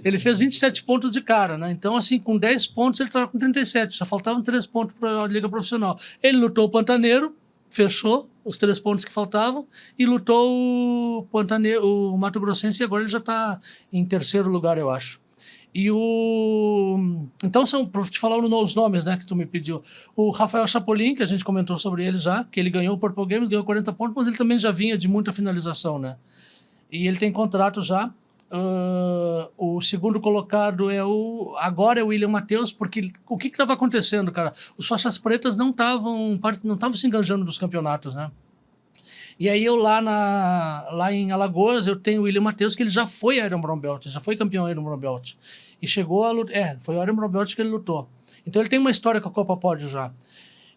ele fez 27 pontos de cara, né? Então, assim, com 10 pontos, ele estava com 37. Só faltavam 3 pontos para a Liga Profissional. Ele lutou o Pantaneiro, fechou os 3 pontos que faltavam e lutou o Mato Grossense, e agora ele já está em terceiro lugar, eu acho. Então, para te falar os nomes, né, que tu me pediu. O Rafael Chapolin, que a gente comentou sobre ele já, que ele ganhou o Purple Games, ganhou 40 pontos, mas ele também já vinha de muita finalização, né? E ele tem contrato já. O segundo colocado agora é o William Matheus, porque o que estava acontecendo, cara? Os faixas pretas não estavam se enganjando nos campeonatos, né? E aí lá em Alagoas, eu tenho o William Matheus, que ele já foi Iron Brown Belt, já foi campeão Iron Brown Belt. E chegou a lutar, foi o Iron Brown Belt que ele lutou. Então ele tem uma história com a Copa Pódio já.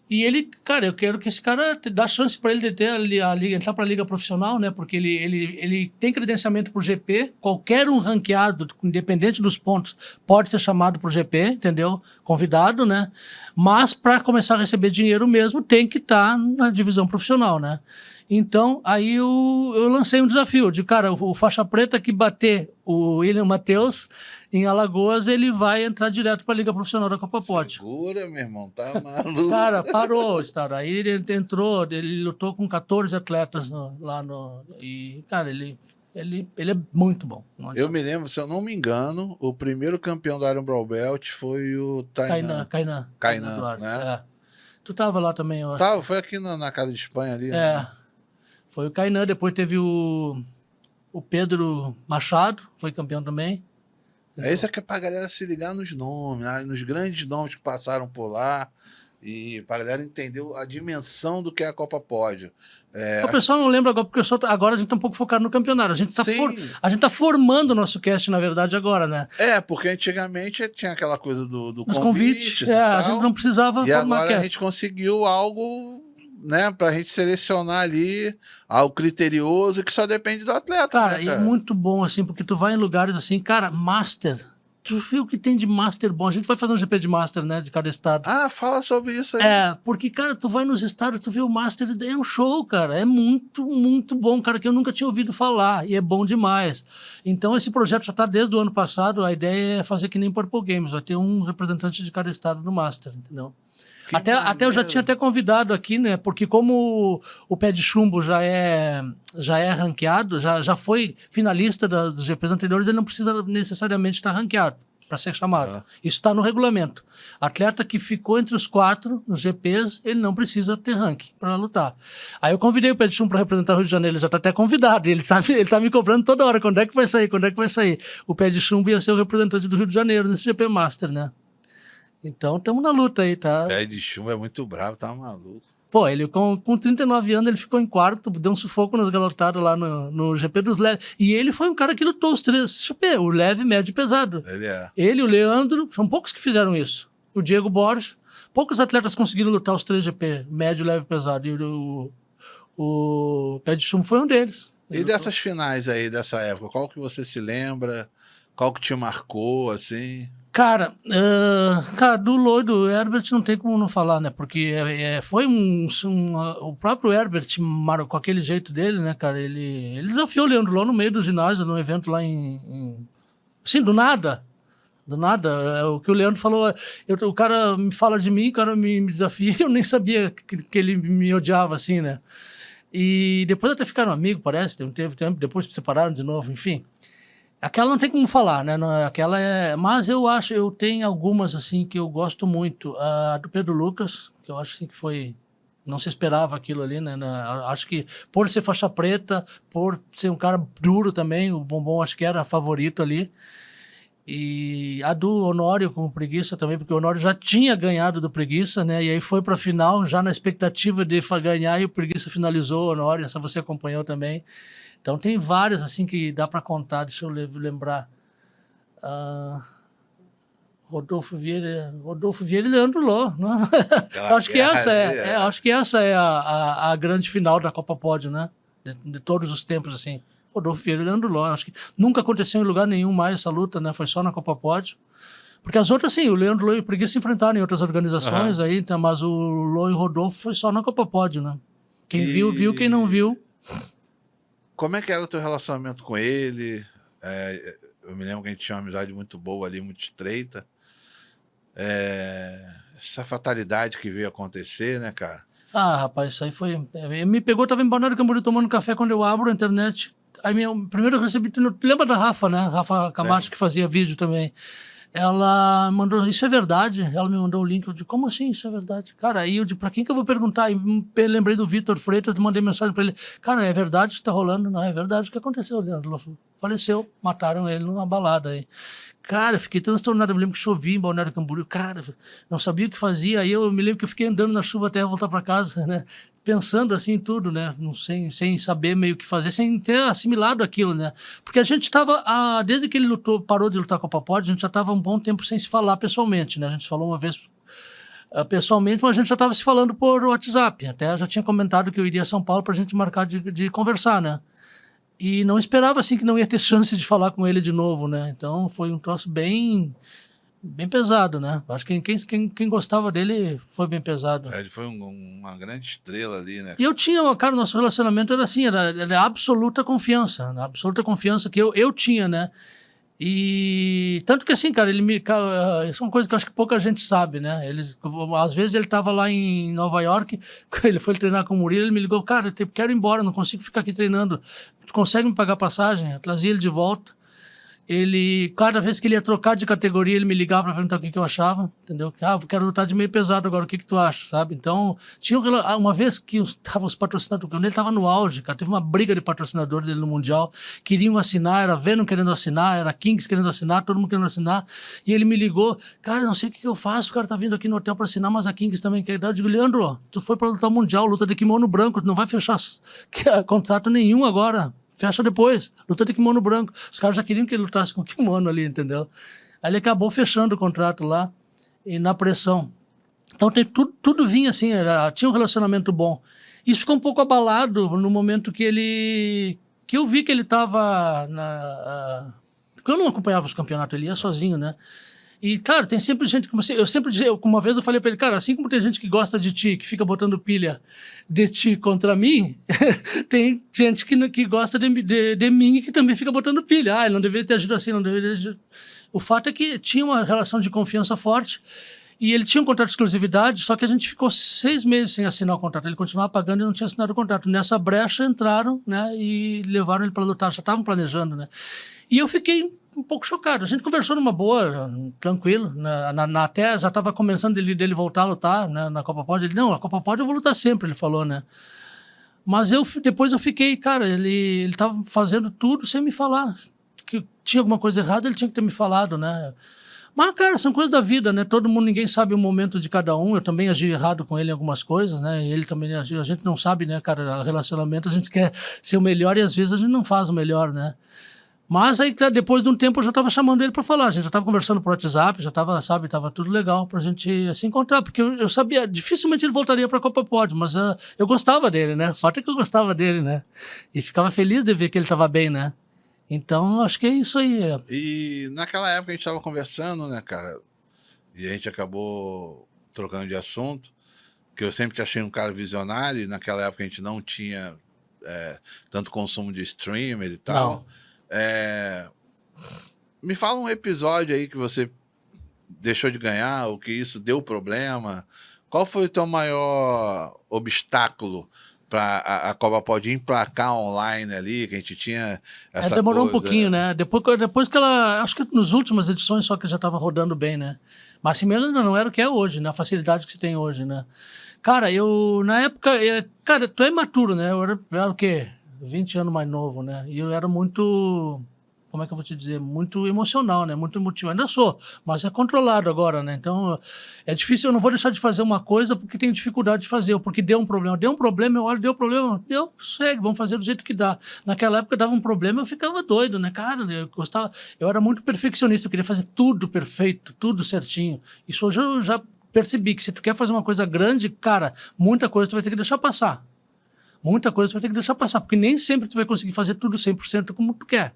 E ele, cara, eu quero que esse cara dá chance para ele de ter a liga, entrar para a liga profissional, né? Porque ele tem credenciamento para o GP, qualquer um ranqueado, independente dos pontos, pode ser chamado para o GP, entendeu? Convidado, né? Mas para começar a receber dinheiro mesmo, tem que estar na divisão profissional, né? Então, aí eu lancei um desafio de, cara, o faixa preta que bater o William Matheus, em Alagoas, ele vai entrar direto para a Liga Profissional da Copa Pod. Segura, meu irmão, tá maluco. Cara, parou, Star. Aí ele entrou, ele lutou com 14 atletas e, cara, ele é muito bom. Eu me lembro, se eu não me engano, o primeiro campeão do Iron Brown Belt foi o Kainan, né? É. Tu tava lá também, eu acho. Foi aqui na Casa de Espanha ali. É. Né? Foi o Kainan, depois teve o Pedro Machado, foi campeão também. Isso aqui é pra galera se ligar nos nomes, né? Nos grandes nomes que passaram por lá. E pra galera entender a dimensão do que é a Copa Pódio. O pessoal não lembra agora, porque agora a gente tá um pouco focado no campeonato. A gente tá formando o nosso cast, na verdade, agora, né? Porque antigamente tinha aquela coisa dos convites. A gente não precisava formar. E agora a gente conseguiu algo, né, pra gente selecionar ali algo criterioso que só depende do atleta. Cara, né, e é muito bom, assim, porque tu vai em lugares assim, cara, Master. Tu vê o que tem de Master bom. A gente vai fazer um GP de Master, né? De cada estado. Fala sobre isso aí. Porque, cara, tu vai nos estados, tu vê o Master, é um show, cara. É muito, muito bom, cara, que eu nunca tinha ouvido falar. E é bom demais. Então, esse projeto já tá desde o ano passado. A ideia é fazer que nem Purple Games. Vai ter um representante de cada estado no Master, entendeu? Até eu já tinha até convidado aqui, né? Porque como o Pé de Chumbo já é ranqueado, já foi finalista dos GPs anteriores, ele não precisa necessariamente estar ranqueado para ser chamado. Isso está no regulamento. Atleta que ficou entre os 4 nos GPs, ele não precisa ter ranking para lutar. Aí eu convidei o Pé de Chumbo para representar o Rio de Janeiro, ele já está até convidado, ele tá me cobrando toda hora, quando é que vai sair? O Pé de Chumbo ia ser o representante do Rio de Janeiro nesse GP Master, né? Então, estamos na luta aí, tá? Pé de Chumbo é muito bravo, tá maluco. Pô, ele com 39 anos, ele ficou em quarto, deu um sufoco nas galotadas lá no GP dos leves. E ele foi um cara que lutou os 3 GP, o leve, médio e pesado. Ele, o Leandro, são poucos que fizeram isso. O Diego Borges, poucos atletas conseguiram lutar os 3 GP, médio, leve e pesado. E o Pé de Chumbo foi um deles. E dessas finais aí, dessa época, qual que você se lembra? Qual que te marcou, assim? Cara, do Lô e do Herbert não tem como não falar, né? Porque foi o próprio Herbert com aquele jeito dele, né, cara? Ele desafiou o Leandro Lô no meio do ginásio, num evento lá assim, do nada. Do nada. O que o Leandro falou, o cara me fala de mim, o cara me desafia, eu nem sabia que ele me odiava assim, né? E depois até ficaram amigos, parece, teve tempo, depois se separaram de novo, enfim. Aquela não tem como falar, né? Aquela mas eu tenho algumas, assim, que eu gosto muito. A do Pedro Lucas, que eu acho assim, que foi... Não se esperava aquilo ali, né? Acho que por ser faixa preta, por ser um cara duro também, o Bombom acho que era a favorito ali. E a do Honório com o Preguiça também, porque o Honório já tinha ganhado do Preguiça, né? E aí foi para a final, já na expectativa de ganhar, e o Preguiça finalizou o Honório, essa você acompanhou também. Então tem várias assim que dá para contar, deixa eu lembrar. Rodolfo Vieira e Leandro Lô. Acho que essa é a grande final da Copa Pódio, né? De todos os tempos, assim. Rodolfo Vieira e Leandro Lô. Acho que nunca aconteceu em lugar nenhum mais essa luta, né? Foi só na Copa Pódio. Porque as outras, sim, o Leandro Lô e o Preguiça se enfrentaram em outras organizações aí, então, mas o Lô e o Rodolfo foi só na Copa Pódio, né? Quem viu, quem não viu. Como é que era o teu relacionamento com ele? Eu me lembro que a gente tinha uma amizade muito boa ali, muito estreita. Essa fatalidade que veio acontecer, né, cara? Rapaz, isso aí foi... Me pegou, tava em Balneário Camboriú tomando café quando eu abro a internet. Aí primeiro eu recebi... Lembra da Rafa, né? Rafa Camacho, que fazia vídeo também. Ela mandou, isso é verdade? Ela me mandou o link, eu disse, como assim isso é verdade? Cara, aí eu disse, pra quem que eu vou perguntar? E lembrei do Vitor Freitas, mandei mensagem pra ele, cara, é verdade que tá rolando? Não, é verdade o que aconteceu, Leandro. Faleceu, mataram ele numa balada aí. Cara, eu fiquei transtornado, eu me lembro que chovia em Balneário Camboriú, cara, não sabia o que fazia, aí eu me lembro que eu fiquei andando na chuva até voltar pra casa, né? Pensando assim tudo, né? Sem saber meio o que fazer, sem ter assimilado aquilo, né? Porque a gente estava, desde que ele parou de lutar com a Copa Pódio, a gente já estava um bom tempo sem se falar pessoalmente, né? A gente falou uma vez pessoalmente, mas a gente já estava se falando por WhatsApp. Até eu já tinha comentado que eu iria a São Paulo para a gente marcar de conversar, né? E não esperava assim que não ia ter chance de falar com ele de novo, né? Então foi um troço bem bem pesado, né? Acho que quem gostava dele foi bem pesado. Ele foi uma grande estrela ali, né? E eu tinha, cara, nosso relacionamento era assim, era absoluta confiança, né? Absoluta confiança que eu tinha, né? E tanto que assim, cara, isso é uma coisa que eu acho que pouca gente sabe, né? Às vezes ele estava lá em Nova York, ele foi treinar com o Murilo, ele me ligou, cara, eu quero ir embora, não consigo ficar aqui treinando, tu consegue me pagar passagem? Eu trazia ele de volta. Cada vez que ele ia trocar de categoria, ele me ligava para perguntar o que eu achava, entendeu? Eu quero lutar de meio pesado agora, o que tu acha, sabe? Então, tinha uma vez que estavam os patrocinadores, quando ele estava no auge, cara, teve uma briga de patrocinador dele no Mundial, queriam assinar, era Venom querendo assinar, era Kings querendo assinar, todo mundo querendo assinar, e ele me ligou, cara, não sei o que eu faço, o cara tá vindo aqui no hotel para assinar, mas a Kings também quer dar. Eu digo, Leandro, tu foi para lutar Mundial, luta de kimono branco, tu não vai fechar contrato nenhum agora. Fecha depois, luta de kimono branco. Os caras já queriam que ele lutasse com kimono ali, entendeu? Aí ele acabou fechando o contrato lá, e na pressão. Então tudo vinha assim, tinha um relacionamento bom. Isso ficou um pouco abalado no momento que eu vi que ele estava porque eu não acompanhava os campeonatos, ele ia sozinho, né? E, claro, tem sempre gente, eu sempre dizia, uma vez eu falei pra ele, cara, assim como tem gente que gosta de ti, que fica botando pilha de ti contra mim, tem gente que gosta de mim e que também fica botando pilha. Ele não deveria ter agido assim, não deveria. O fato é que tinha uma relação de confiança forte e ele tinha um contrato de exclusividade, só que a gente ficou 6 meses sem assinar o contrato. Ele continuava pagando e não tinha assinado o contrato. Nessa brecha entraram, né, e levaram ele para lutar, já estavam planejando, né. E eu fiquei um pouco chocado. A gente conversou numa boa, tranquilo. Até já estava começando dele voltar a lutar, né, na Copa Pod. Ele, não, na Copa Pod eu vou lutar sempre, ele falou, né. Mas depois eu fiquei, cara, ele estava fazendo tudo sem me falar. Que tinha alguma coisa errada, ele tinha que ter me falado, né. Mas, cara, são coisas da vida, né? Ninguém sabe o momento de cada um. Eu também agi errado com ele em algumas coisas, né? Ele também agiu. A gente não sabe, né, cara? Relacionamento, a gente quer ser o melhor e às vezes a gente não faz o melhor, né? Mas aí, depois de um tempo, eu já estava chamando ele para falar. A gente já estava conversando por WhatsApp, já estava, sabe, estava tudo legal para a gente se encontrar. Porque eu sabia, dificilmente ele voltaria para a Copa Pod, mas eu gostava dele, né? O fato é que eu gostava dele, né? E ficava feliz de ver que ele estava bem, né? Então, acho que é isso aí. E naquela época a gente estava conversando, né, cara? E a gente acabou trocando de assunto, que eu sempre te achei um cara visionário, e naquela época a gente não tinha tanto consumo de streamer e tal. Me fala um episódio aí que você deixou de ganhar, ou que isso deu problema. Qual foi o teu maior obstáculo para a Copa Pod emplacar online ali, que a gente tinha essa demorou coisa, um pouquinho, né? Depois que acho que nas últimas edições só que já estava rodando bem, né? Mas assim mesmo não era o que é hoje, né? A facilidade que se tem hoje, né? Cara, na época, cara, tu é imaturo, né? Eu era o quê? 20 anos mais novo, né? E eu era muito, como é que eu vou te dizer? Muito emocional, né? Muito emotivo. Ainda sou, mas é controlado agora, né? Então, é difícil, eu não vou deixar de fazer uma coisa porque tenho dificuldade de fazer, ou porque deu um problema. Deu um problema, eu olho, deu problema, segue, vamos fazer do jeito que dá. Naquela época dava um problema, eu ficava doido, né? Cara, eu era muito perfeccionista, eu queria fazer tudo perfeito, tudo certinho. Isso hoje eu já percebi que se tu quer fazer uma coisa grande, cara, muita coisa tu vai ter que deixar passar. Muita coisa tu vai ter que deixar passar, porque nem sempre tu vai conseguir fazer tudo 100% como tu quer.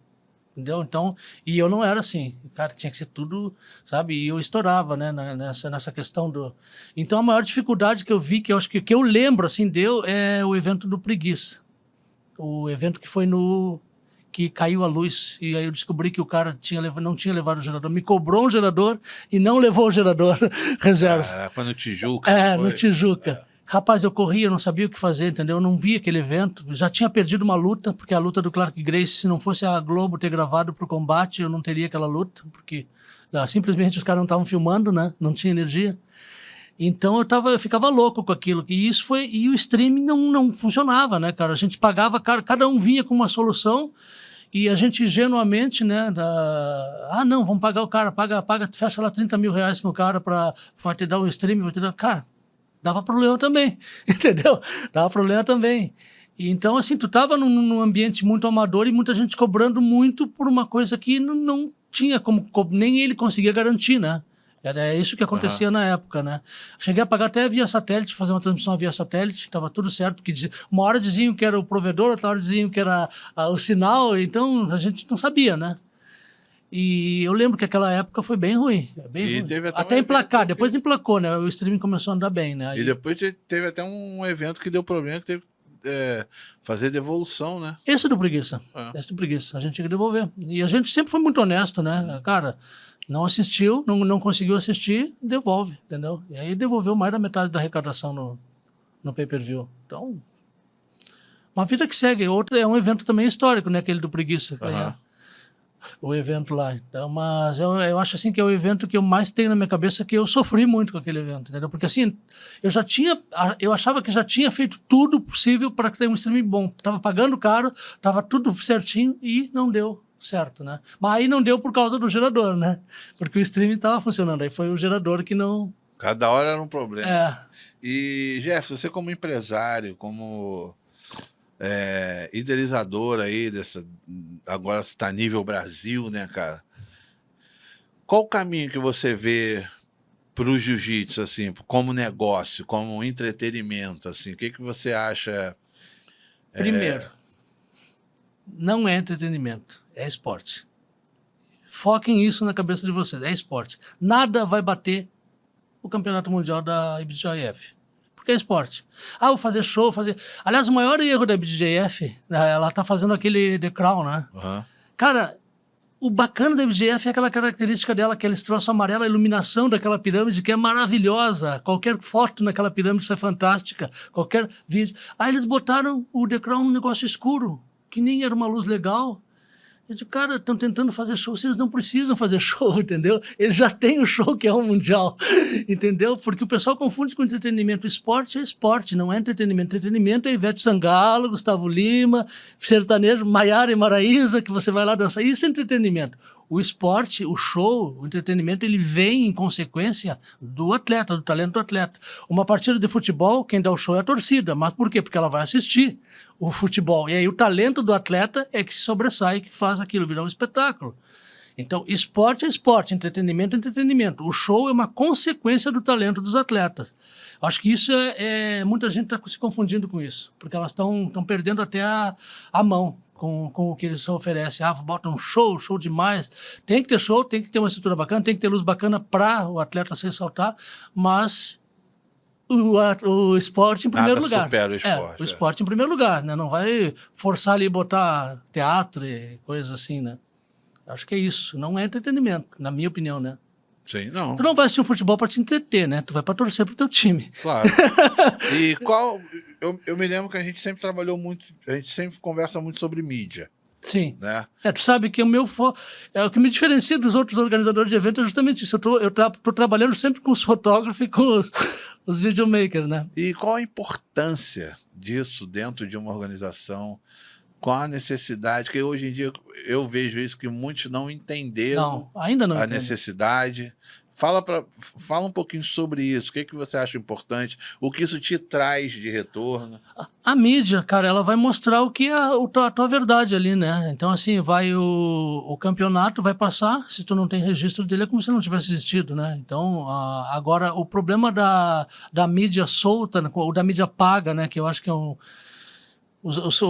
Entendeu? Então, e eu não era assim, cara, tinha que ser tudo, sabe, e eu estourava, né, nessa questão do... Então, a maior dificuldade que eu vi, que eu acho que eu lembro, assim, é o evento do Preguiça, o evento que foi que caiu a luz, e aí eu descobri que o cara não tinha levado o gerador, me cobrou um gerador e não levou o gerador reserva. Foi no Tijuca. No Tijuca. Rapaz, eu corria, eu não sabia o que fazer, entendeu? Eu não via aquele evento, já tinha perdido uma luta, porque a luta do Clark Grace, se não fosse a Globo ter gravado pro combate, eu não teria aquela luta, porque simplesmente os caras não estavam filmando, né? Não tinha energia. Então eu ficava louco com aquilo. E o streaming não funcionava, né, cara? A gente pagava, cada um vinha com uma solução, e a gente ingenuamente, né, não, vamos pagar o cara, paga, fecha lá 30 mil reais com o cara vai te dar um streaming, vai te dar... Cara, dava problema também, entendeu? Dava problema também. E então, assim, tu tava num ambiente muito amador e muita gente cobrando muito por uma coisa que não tinha como, nem ele conseguia garantir, né? Era isso que acontecia na época, né? Cheguei a pagar até via satélite, fazer uma transmissão via satélite, estava tudo certo, porque uma hora diziam que era o provedor, outra hora diziam que era o sinal, então a gente não sabia, né? E eu lembro que aquela época foi bem ruim. Bem E ruim. teve até um Até emplacar, evento depois emplacou, né? O streaming começou a andar bem, né? E depois teve até um evento que deu problema, que teve que fazer devolução, né? Esse do preguiça. É. Esse do preguiça. A gente tinha que devolver. E a gente sempre foi muito honesto, né? Cara, não assistiu, não conseguiu assistir, devolve, entendeu? E aí devolveu mais da metade da arrecadação no pay-per-view. Então, uma vida que segue. Outro é um evento também histórico, né? Aquele do preguiça. Aham. O evento lá. Então, mas eu acho assim que é o evento que eu mais tenho na minha cabeça, que eu sofri muito com aquele evento, entendeu? Porque assim, eu achava que já tinha feito tudo possível para ter um streaming bom. Tava pagando caro, tava tudo certinho e não deu certo, né? Mas aí não deu por causa do gerador, né? Porque o streaming tava funcionando, aí foi o gerador que não... Cada hora era um problema. É, E, Jeff, você como empresário, como idealizador aí agora você está nível Brasil, né, cara? Qual o caminho que você vê para o jiu-jitsu, assim, como negócio, como entretenimento, assim? O que você acha? primeiro, não é entretenimento, é esporte. Foquem isso na cabeça de vocês, é esporte. Nada vai bater o campeonato mundial da IBJJF. Porque é esporte. Ah, vou fazer show, fazer... Aliás, o maior erro da IBJJF, ela tá fazendo aquele The Crown, né? Uhum. Cara, o bacana da IBJJF é aquela característica dela, aquele troço amarelo, a iluminação daquela pirâmide, que é maravilhosa. Qualquer foto naquela pirâmide é fantástica. Qualquer vídeo. Aí eles botaram o The Crown num negócio escuro, que nem era uma luz legal. Eu digo, cara, estão tentando fazer show, vocês não precisam fazer show, entendeu? Eles já têm o show que é o mundial, entendeu? Porque o pessoal confunde com entretenimento. Esporte é esporte, não é entretenimento. Entretenimento é Ivete Sangalo, Gustavo Lima, sertanejo, Maiara e Maraísa, que você vai lá dançar. Isso é entretenimento. O esporte, o show, o entretenimento, ele vem em consequência do atleta, do talento do atleta. Uma partida de futebol, quem dá o show é a torcida. Mas por quê? Porque ela vai assistir o futebol. E aí o talento do atleta é que se sobressai, que faz aquilo virar um espetáculo. Então, esporte é esporte, entretenimento é entretenimento. O show é uma consequência do talento dos atletas. Acho que isso muita gente está se confundindo com isso, porque elas estão perdendo até a mão com o que eles oferecem. Ah, botam um show demais. Tem que ter show, tem que ter uma estrutura bacana, tem que ter luz bacana para o atleta se ressaltar, mas o esporte em primeiro lugar. Supera o esporte. O esporte em primeiro lugar, né? Não vai forçar ali botar teatro e coisas assim, né? Acho que é isso. Não é entretenimento, na minha opinião, né? Sim, não. Tu não vai assistir um futebol para te entreter, né? Tu vai para torcer pro teu time. Claro. E eu me lembro que a gente sempre trabalhou muito, a gente sempre conversa muito sobre mídia. Sim. Né? Tu sabe que o que me diferencia dos outros organizadores de eventos é justamente isso. Eu tô trabalhando sempre com os fotógrafos e com os videomakers, né? E qual a importância disso dentro de uma organização? Qual a necessidade? Que hoje em dia eu vejo isso, que muitos não entenderam ainda não a necessidade. Fala um pouquinho sobre isso. O que você acha importante? O que isso te traz de retorno? A mídia, cara, ela vai mostrar o que é a tua verdade ali, né? Então, assim, vai o campeonato vai passar, se tu não tem registro dele, é como se não tivesse existido, né? Então, agora, o problema da mídia solta, ou da mídia paga, né? Que eu acho que é o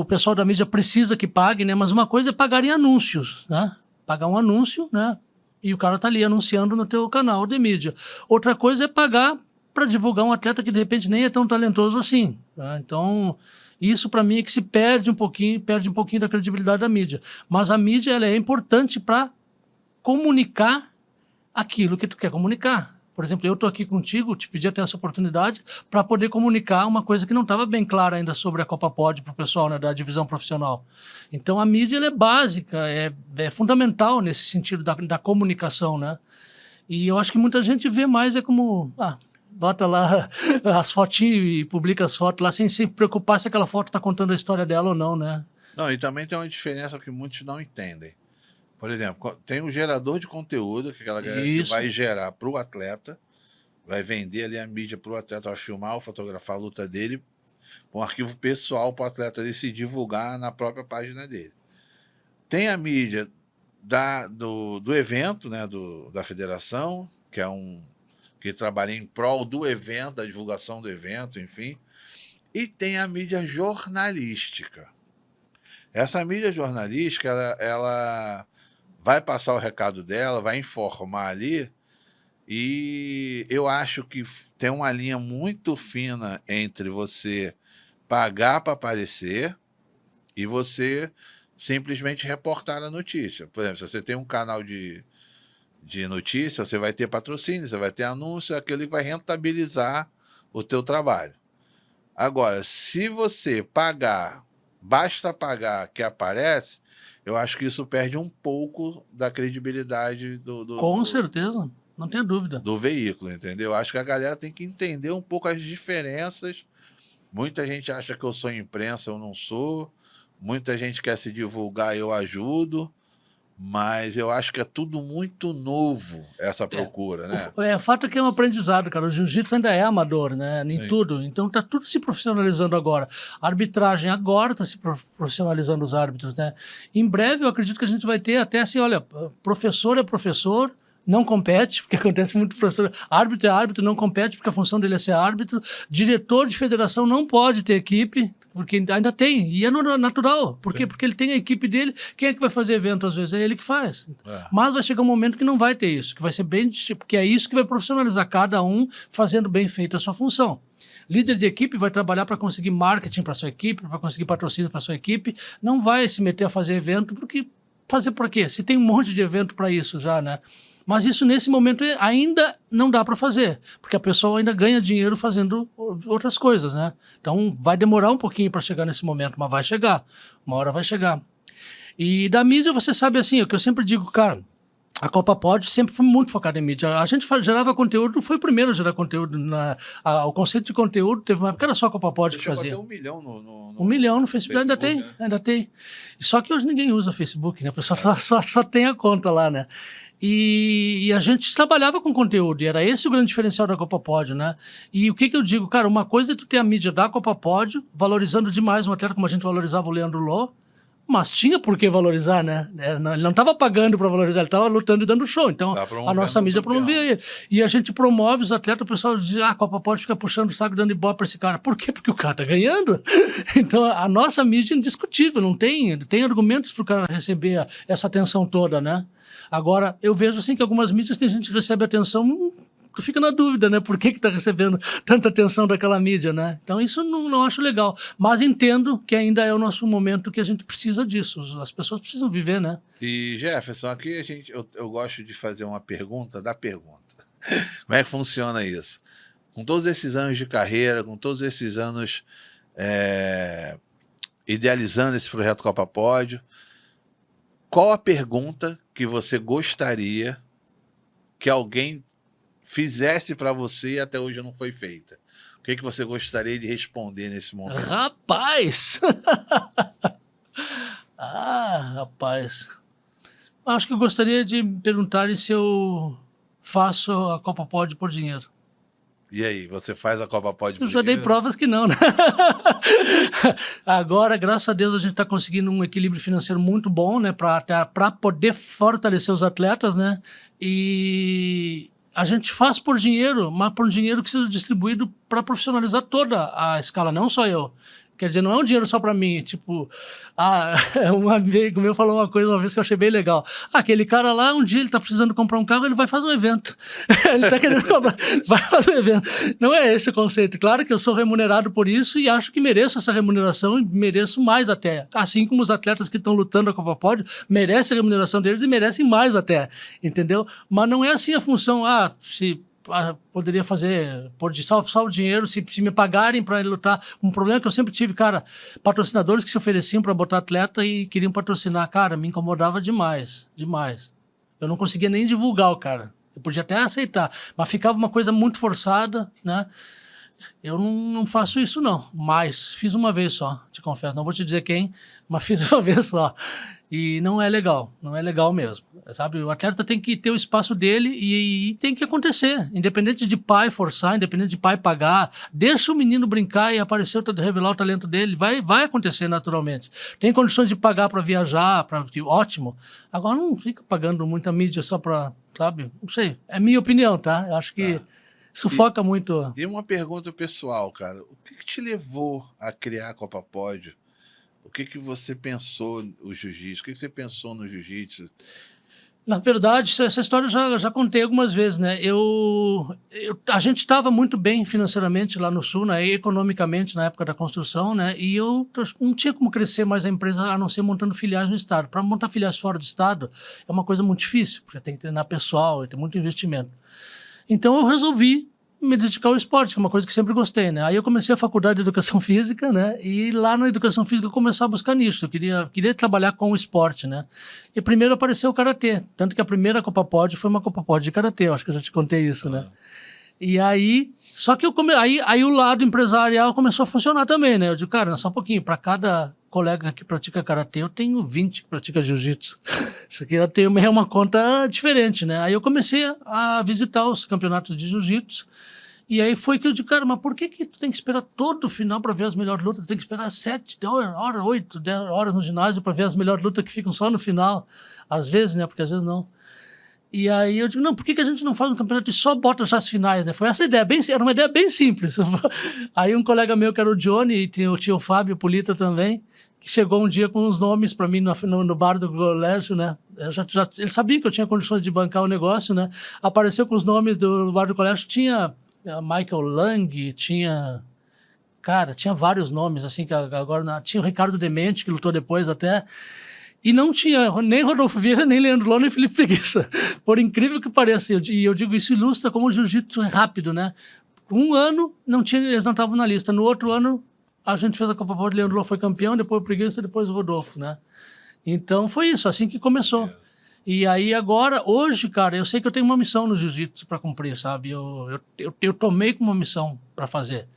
pessoal da mídia precisa que pague, né? Mas uma coisa é pagar em anúncios, né? Pagar um anúncio, né? E o cara tá ali anunciando no teu canal de mídia. Outra coisa é pagar para divulgar um atleta que de repente nem é tão talentoso assim. Tá? Então, isso para mim é que se perde um pouquinho da credibilidade da mídia. Mas a mídia ela é importante para comunicar aquilo que tu quer comunicar. Por exemplo, eu estou aqui contigo, te pedi até essa oportunidade para poder comunicar uma coisa que não estava bem clara ainda sobre a Copa Pod para o pessoal, né, da divisão profissional. Então, a mídia ela é básica, é fundamental nesse sentido da comunicação, né? E eu acho que muita gente vê mais como... bota lá as fotinhas e publica as fotos lá sem se preocupar se aquela foto está contando a história dela ou não, né? Não, e também tem uma diferença que muitos não entendem. Por exemplo, tem um gerador de conteúdo, que aquela galera que vai gerar para o atleta, vai vender ali a mídia para o atleta, vai filmar ou fotografar a luta dele, um arquivo pessoal para o atleta ali se divulgar na própria página dele. Tem a mídia do evento, né, da federação, que é que trabalha em prol do evento, da divulgação do evento, enfim. E tem a mídia jornalística. Essa mídia jornalística, ela vai passar o recado dela, vai informar ali, e eu acho que tem uma linha muito fina entre você pagar para aparecer e você simplesmente reportar a notícia. Por exemplo, se você tem um canal de notícia, você vai ter patrocínio, você vai ter anúncio, aquilo que vai rentabilizar o teu trabalho. Agora, se você pagar, basta pagar que aparece, eu acho que isso perde um pouco da credibilidade Com certeza, não tenha dúvida. do veículo, entendeu? Acho que a galera tem que entender um pouco as diferenças. Muita gente acha que eu sou imprensa, eu não sou. Muita gente quer se divulgar, eu ajudo. Mas eu acho que é tudo muito novo, essa procura, né? O fato é que é um aprendizado, cara. O jiu-jitsu ainda é amador, né? Nem Sim. tudo. Então tá tudo se profissionalizando agora. A arbitragem agora está se profissionalizando os árbitros, né? Em breve eu acredito que a gente vai ter até assim, olha, professor é professor, não compete, porque acontece muito professor. Árbitro é árbitro, não compete, porque a função dele é ser árbitro. Diretor de federação não pode ter equipe, porque ainda tem, e é natural. Por quê? Sim. Porque ele tem a equipe dele. Quem é que vai fazer evento às vezes? É ele que faz. É. Mas vai chegar um momento que não vai ter isso, que vai ser bem, porque é isso que vai profissionalizar cada um fazendo bem feita a sua função. Líder de equipe vai trabalhar para conseguir marketing para sua equipe, para conseguir patrocínio para sua equipe, não vai se meter a fazer evento, porque fazer por quê? Se tem um monte de evento para isso já, né? Mas isso nesse momento ainda não dá para fazer, porque a pessoa ainda ganha dinheiro fazendo outras coisas, né? Então vai demorar um pouquinho para chegar nesse momento, mas vai chegar, uma hora vai chegar. E da mídia você sabe assim, o que eu sempre digo, cara, a Copa Pod sempre foi muito focada em mídia. A gente gerava conteúdo, foi o primeiro a gerar conteúdo. O conceito de conteúdo teve uma época que era só a Copa Pod Você que chegou fazia. a ter 1 milhão no 1 milhão no Facebook, ainda tem, né? ainda tem. Só que hoje ninguém usa Facebook, né? O pessoal só tem a conta lá, né? E a gente trabalhava com conteúdo, e era esse o grande diferencial da Copa Pódio, né? E o que eu digo, cara, uma coisa é tu ter a mídia da Copa Pódio, valorizando demais um atleta como a gente valorizava o Leandro Lô, mas tinha por que valorizar, né? Ele não estava pagando para valorizar, ele estava lutando e dando show. Então, a nossa mídia promovia ele. E a gente promove os atletas, o pessoal diz, a Copa Pódio fica puxando o saco, dando ibope para esse cara. Por quê? Porque o cara tá ganhando. Então, a nossa mídia é indiscutível, não tem argumentos para o cara receber essa atenção toda, né? Agora, eu vejo assim que algumas mídias tem gente que recebe atenção, tu fica na dúvida, né? Por que tá recebendo tanta atenção daquela mídia, né? Então isso não acho legal. Mas entendo que ainda é o nosso momento que a gente precisa disso. As pessoas precisam viver, né? E Jefferson, aqui eu gosto de fazer uma pergunta da pergunta. Como é que funciona isso? Com todos esses anos de carreira, com todos esses anos idealizando esse projeto Copa Pódio, qual a pergunta que você gostaria que alguém fizesse para você e até hoje não foi feita? O que você gostaria de responder nesse momento? Rapaz! Rapaz. Acho que eu gostaria de perguntar se eu faço a Copa Pódio por dinheiro. E aí, você faz a Copa Pódio por dinheiro? Eu já dei provas que não, né? Agora, graças a Deus, a gente está conseguindo um equilíbrio financeiro muito bom, né? Para poder fortalecer os atletas, né? E a gente faz por dinheiro, mas por dinheiro que seja distribuído para profissionalizar toda a escala, não só eu. Quer dizer, não é um dinheiro só para mim, tipo, um amigo meu falou uma coisa uma vez que eu achei bem legal. Aquele cara lá, um dia ele tá precisando comprar um carro, ele vai fazer um evento. Ele tá querendo comprar, vai fazer um evento. Não é esse o conceito. Claro que eu sou remunerado por isso e acho que mereço essa remuneração e mereço mais até. Assim como os atletas que estão lutando a Copa Pódio merecem a remuneração deles e merecem mais até, entendeu? Mas não é assim a função, poderia fazer por só o dinheiro, se me pagarem para ele lutar. Um problema que eu sempre tive, cara, patrocinadores que se ofereciam para botar atleta e queriam patrocinar, cara, me incomodava demais, demais. Eu não conseguia nem divulgar o cara. Eu podia até aceitar, mas ficava uma coisa muito forçada, né? Eu não faço isso não, mas fiz uma vez só, te confesso. Não vou te dizer quem, mas fiz uma vez só. E não é legal mesmo, sabe? O atleta tem que ter o espaço dele e tem que acontecer, independente de pai forçar, independente de pai pagar, deixa o menino brincar e aparecer, revelar o talento dele, vai acontecer naturalmente. Tem condições de pagar para viajar, ótimo. Agora não fica pagando muita mídia só para, sabe? Não sei, é minha opinião, tá? Eu acho que sufoca muito. E uma pergunta pessoal, cara, o que te levou a criar a Copa Pódio? O que você pensou no jiu-jitsu? O que você pensou no jiu-jitsu? Na verdade, essa história eu já contei algumas vezes, né? A gente estava muito bem financeiramente lá no Sul, né? E economicamente na época da construção, né? E eu não tinha como crescer mais a empresa a não ser montando filiais no Estado. Para montar filiais fora do Estado é uma coisa muito difícil, porque tem que treinar pessoal e tem muito investimento. Então eu resolvi me dedicar ao esporte, que é uma coisa que sempre gostei, né? Aí eu comecei a faculdade de Educação Física, né? E lá na Educação Física eu comecei a buscar nisso. Eu queria trabalhar com o esporte, né? E primeiro apareceu o Karatê. Tanto que a primeira Copa Pod foi uma Copa Pod de Karatê. Eu acho que eu já te contei isso, né? E aí... Só que aí o lado empresarial começou a funcionar também, né? Eu digo, cara, só um pouquinho. Para cada colega que pratica Karatê, eu tenho 20 que pratica Jiu-Jitsu. Isso aqui é uma conta diferente, né? Aí eu comecei a visitar os campeonatos de Jiu-Jitsu. E aí foi que eu digo, cara, mas por que tu tem que esperar todo o final para ver as melhores lutas? Tu tem que esperar 7 horas, 8, 10 horas no ginásio para ver as melhores lutas que ficam só no final. Às vezes, né? Porque às vezes não. E aí eu digo, não, por que a gente não faz um campeonato e só bota já as finais, né? Foi essa ideia, era uma ideia bem simples. Aí um colega meu, que era o Johnny, e tinha o Fábio Polita também, que chegou um dia com uns nomes para mim no bar do colégio, né? Ele sabia que eu tinha condições de bancar o negócio, né? Apareceu com os nomes do bar do colégio, tinha Michael Lang, tinha vários nomes, assim, que agora tinha o Ricardo Demente, que lutou depois até... E não tinha nem Rodolfo Vieira, nem Leandro Lona, nem Felipe Preguiça. Por incrível que pareça, e eu digo, isso ilustra como o jiu-jitsu é rápido, né? Um ano, eles não estavam na lista. No outro ano, a gente fez a Copa Pod, Leandro Lona foi campeão, depois o Preguiça, depois o Rodolfo, né? Então, foi isso, assim que começou. E aí, agora, hoje, cara, eu sei que eu tenho uma missão no jiu-jitsu para cumprir, sabe? Eu tomei como uma missão para fazer.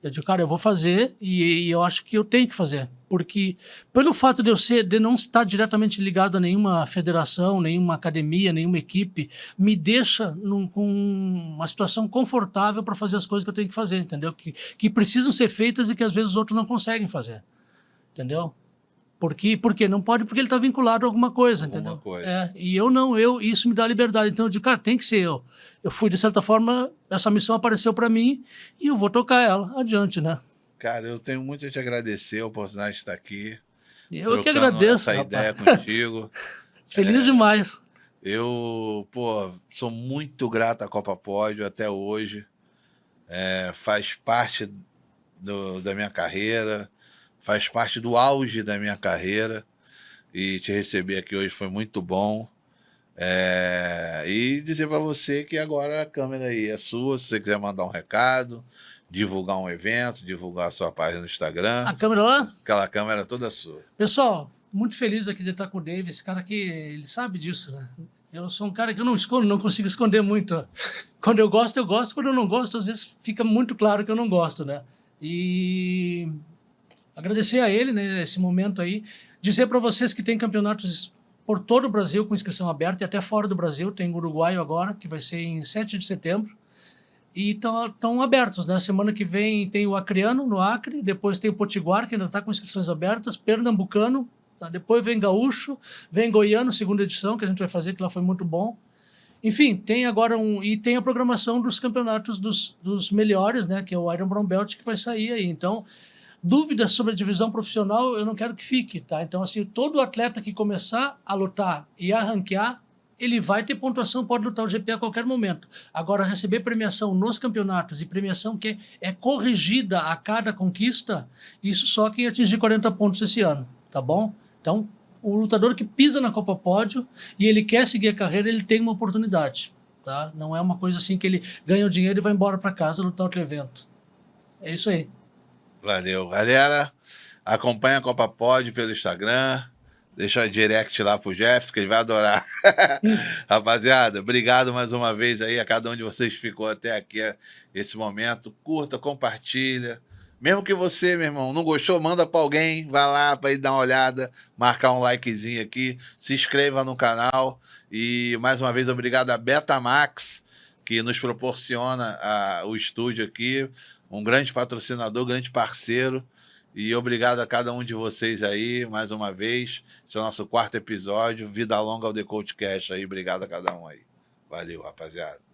Eu digo, cara, eu vou fazer e eu acho que eu tenho que fazer. Porque pelo fato de não estar diretamente ligado a nenhuma federação, nenhuma academia, nenhuma equipe, me deixa com uma situação confortável para fazer as coisas que eu tenho que fazer, entendeu? Que precisam ser feitas e que às vezes os outros não conseguem fazer, entendeu? Por quê? Não pode porque ele está vinculado a alguma coisa, entendeu? E eu não, isso me dá liberdade. Então eu digo, cara, tem que ser eu. Eu fui, de certa forma, essa missão apareceu para mim e eu vou tocar ela adiante, né? Cara, eu tenho muito a te agradecer a oportunidade de estar aqui. Eu que agradeço, essa ideia contigo. Feliz demais. Eu, sou muito grato à Copa Pódio até hoje. Faz parte da minha carreira, faz parte do auge da minha carreira. E te receber aqui hoje foi muito bom. E dizer para você que agora a câmera aí é sua, se você quiser mandar um recado, divulgar um evento, divulgar a sua página no Instagram. A câmera lá? Aquela câmera toda sua. Pessoal, muito feliz aqui de estar com o Dave. Esse cara aqui, ele sabe disso, né? Eu sou um cara que eu não escondo, não consigo esconder muito. Quando eu gosto, eu gosto. Quando eu não gosto, às vezes fica muito claro que eu não gosto, né? E agradecer a ele, né, esse momento aí. Dizer para vocês que tem campeonatos por todo o Brasil com inscrição aberta e até fora do Brasil. Tem Uruguaio agora, que vai ser em 7 de setembro. E estão abertos, né? Semana que vem tem o Acreano, no Acre. Depois tem o Potiguar, que ainda está com inscrições abertas. Pernambucano. Tá? Depois vem Gaúcho. Vem Goiano, segunda edição, que a gente vai fazer, que lá foi muito bom. Enfim, tem agora e tem a programação dos campeonatos dos melhores, né? Que é o Iron Brown Belt, que vai sair aí. Então, dúvidas sobre a divisão profissional, eu não quero que fique, tá? Então, assim, todo atleta que começar a lutar e a ranquear, ele vai ter pontuação, pode lutar o GP a qualquer momento. Agora, receber premiação nos campeonatos e premiação que é corrigida a cada conquista, isso só quem atingir 40 pontos esse ano, tá bom? Então, o lutador que pisa na Copa Pódio e ele quer seguir a carreira, ele tem uma oportunidade, tá? Não é uma coisa assim que ele ganha o dinheiro e vai embora para casa lutar outro evento. É isso aí. Valeu, galera. Acompanha a Copa Pódio pelo Instagram. Deixa o direct lá pro Jefferson, que ele vai adorar. Rapaziada, obrigado mais uma vez aí a cada um de vocês que ficou até aqui esse momento. Curta, compartilha. Mesmo que você, meu irmão, não gostou, manda para alguém. Vai lá para ir dar uma olhada, marcar um likezinho aqui. Se inscreva no canal. E mais uma vez, obrigado a Betamax, que nos proporciona o estúdio aqui. Um grande patrocinador, grande parceiro. E obrigado a cada um de vocês aí, mais uma vez. Esse é o nosso 4º episódio. Vida longa ao The Coach Cash aí. Obrigado a cada um aí. Valeu, rapaziada.